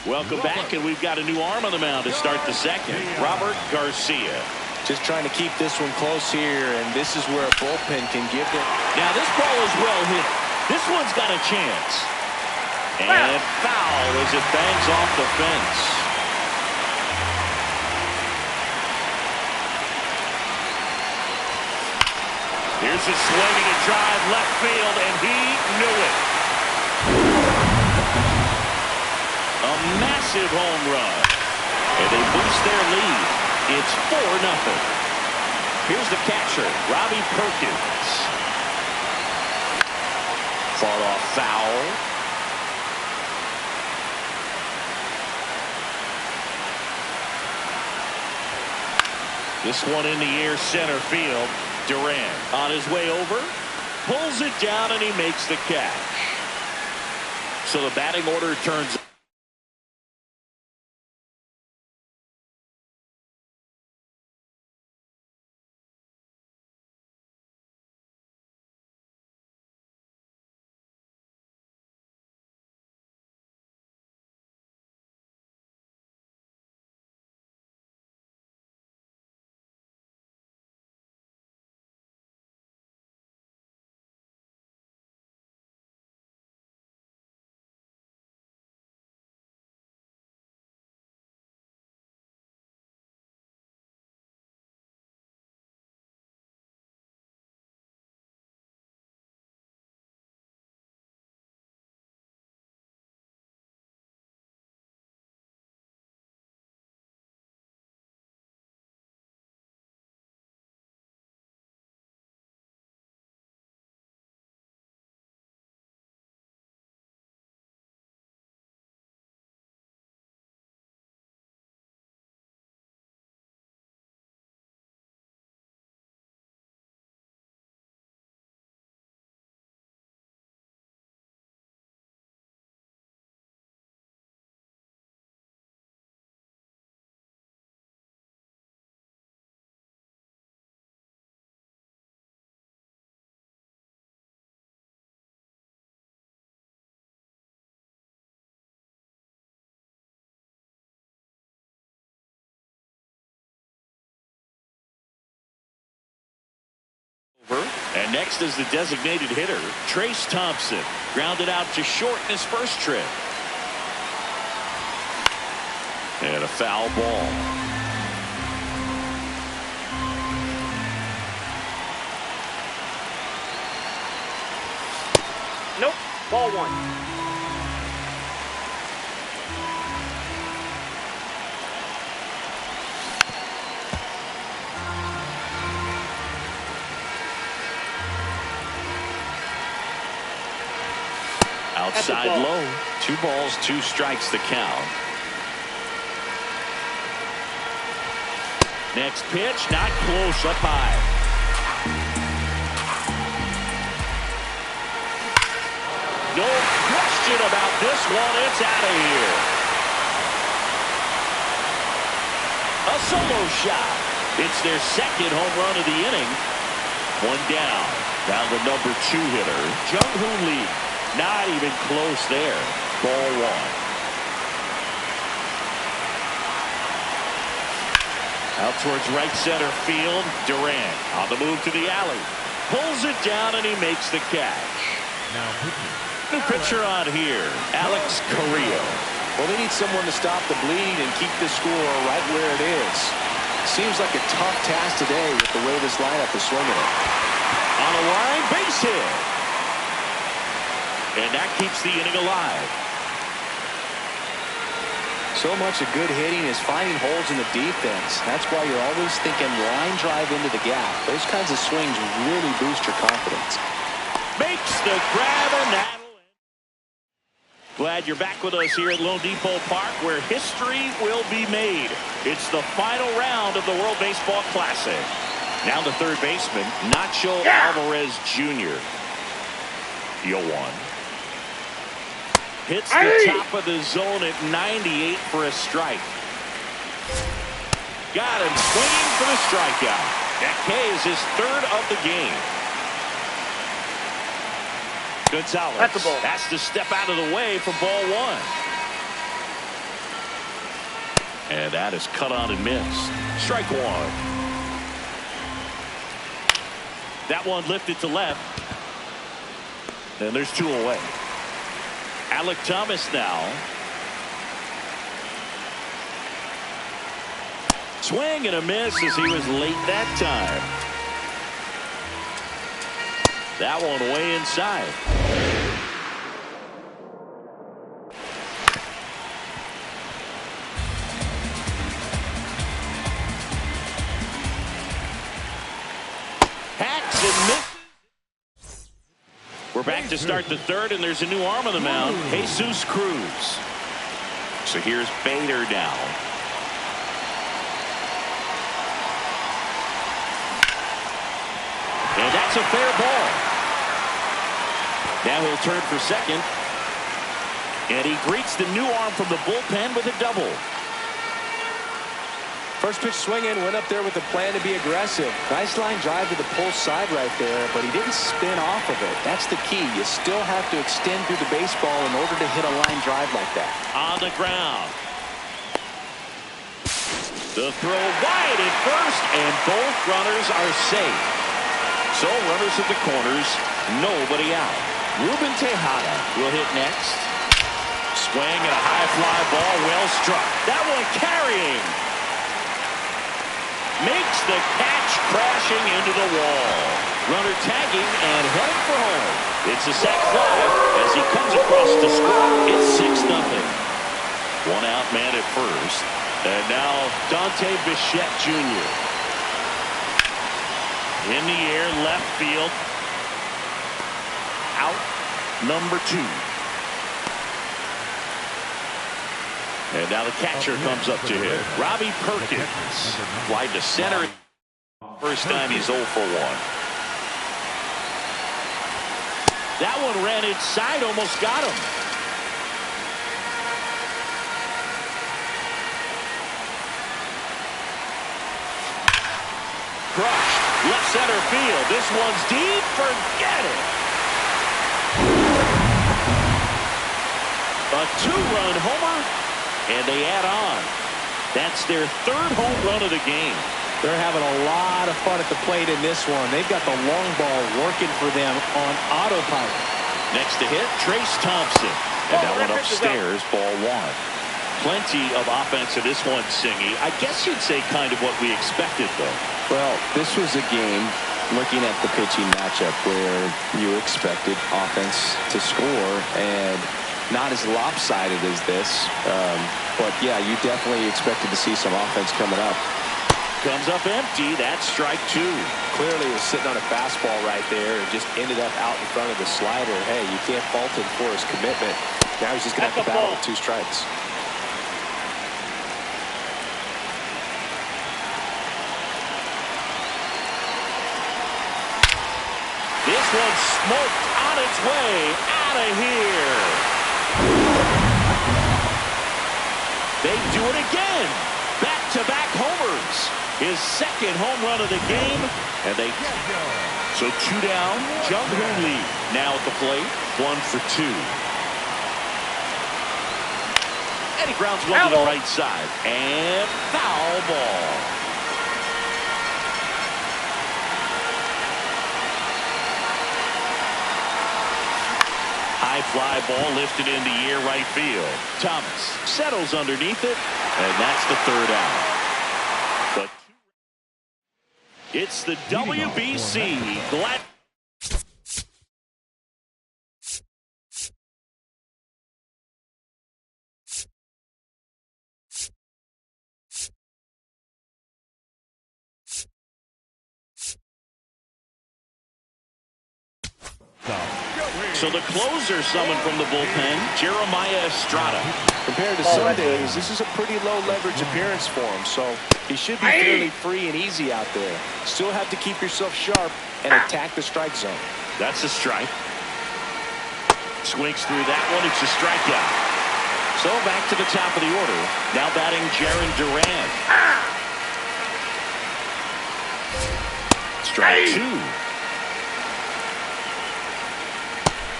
Welcome back, and we've got a new arm on the mound to start the second. Robert Garcia. Just trying to keep this one close here, and this is where a bullpen can give them. Now this ball is well hit. This one's got a chance. And foul as it bangs off the fence. Here's a swing and a drive left field, and he knew it. A massive home run. And they boost their lead. It's 4-0. Here's the catcher, Robbie Perkins. Fought off foul. This one in the air, center field. Durant on his way over, pulls it down, and he makes the catch. So the batting order turns. And next is the designated hitter, Trace Thompson. Grounded out to short in his first trip. And a foul ball. Nope. Ball one. Outside low. 2 balls, 2 strikes the count. Next pitch, not close, up high. No question about this one. It's out of here. A solo shot. It's their second home run of the inning. 1 down. Now the number 2 hitter, Jung-Hoo Lee. Not even close there. Ball 1. Out towards right center field. Durant on the move to the alley. Pulls it down, and he makes the catch. Now pitching. New pitcher on here, Alex Carrillo. Well, they need someone to stop the bleed and keep the score right where it is. Seems like a tough task today with the way this lineup is swinging it. On a line, base hit. And that keeps the inning alive. So much of good hitting is finding holes in the defense. That's why you're always thinking line drive into the gap. Those kinds of swings really boost your confidence. Makes the grab, and that'll end. Glad you're back with us here at Lone Depot Park, where history will be made. It's the final round of the World Baseball Classic. Now the third baseman, Nacho Alvarez Jr. 0-1. Hits the top of the zone at 98 for a strike. Got him swinging for the strikeout. That K is his third of the game. Gonzalez That's a ball. has to step out of the way for ball one. And that is cut on and missed. Strike one. That one lifted to left. And there's two away. Alec Thomas now. Swing and a miss as he was late that time. That one way inside. Hacks and misses. We're back to start the third, and there's a new arm on the mound, Jesus Cruz. So here's Bader now. And that's a fair ball. Now he'll turn for second. And he greets the new arm from the bullpen with a double. First pitch swinging, went up there with the plan to be aggressive. Nice line drive to the pull side right there, but he didn't spin off of it. That's the key. You still have to extend through the baseball in order to hit a line drive like that. On the ground. The throw wide at first, and both runners are safe. So runners at the corners, nobody out. Ruben Tejada will hit next. Swing and a high fly ball, well struck. That one carrying. Makes the catch, crashing into the wall. Runner tagging and heading for home. It's a sac fly as he comes across to score. It's 6-0. One out man at first. And now Dante Bichette Jr. In the air, left field. Out number 2. And now the catcher comes up to hit. Robbie Perkins. Flied to center. First time he's 0 for 1. That one ran inside, almost got him. Crushed. Left center field. This one's deep. Forget it. A 2-run homer. And they add on. That's their third home run of the game. They're having a lot of fun at the plate in this one. They've got the long ball working for them on autopilot. Next to hit, Trace Thompson. And that one upstairs, ball 1. Plenty of offense in this one, Singy. I guess you'd say kind of what we expected, though. Well, this was a game, looking at the pitching matchup, where you expected offense to score, and not as lopsided as this. But, yeah, you definitely expected to see some offense coming up. Comes up empty. That's strike 2. Clearly was sitting on a fastball right there and just ended up out in front of the slider. Hey, you can't fault him for his commitment. Now he's just going to have to battle with 2 strikes. This one's smoked on its way out of here. They do it again. Back-to-back homers. His second home run of the game. And they... So 2 down. Jung Hoon Lee now at the plate. 1 for 2. And he grounds one to the right side. And foul ball. High fly ball lifted in the air right field. Thomas settles underneath it, and that's the 3rd out. But it's the WBC. Glad So the closer summoned from the bullpen, Jeremiah Estrada. Compared to Sundays, this is a pretty low leverage appearance for him, so he should be fairly free and easy out there. Still have to keep yourself sharp and attack the strike zone. That's a strike. Swings through that one. It's a strikeout. So back to the top of the order. Now batting Jarren Duran. Strike two.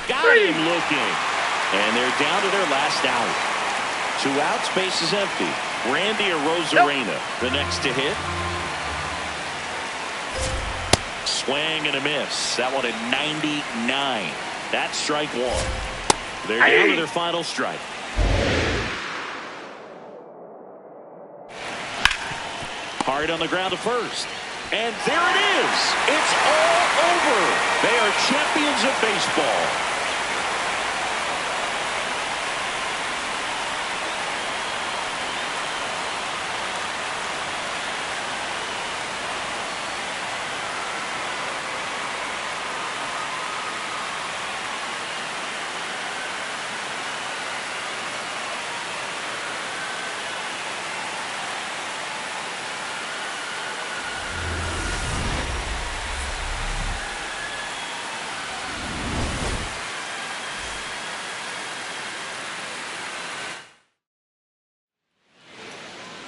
Got him looking. And they're down to their last out. 2 outs, base is empty. Randy Arozarena, the next to hit. Swing and a miss. That one at 99. That's strike one. They're down to their final strike. Hard on the ground to first. And there it is. It's all over. They are champions of baseball.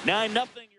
Nine nothing.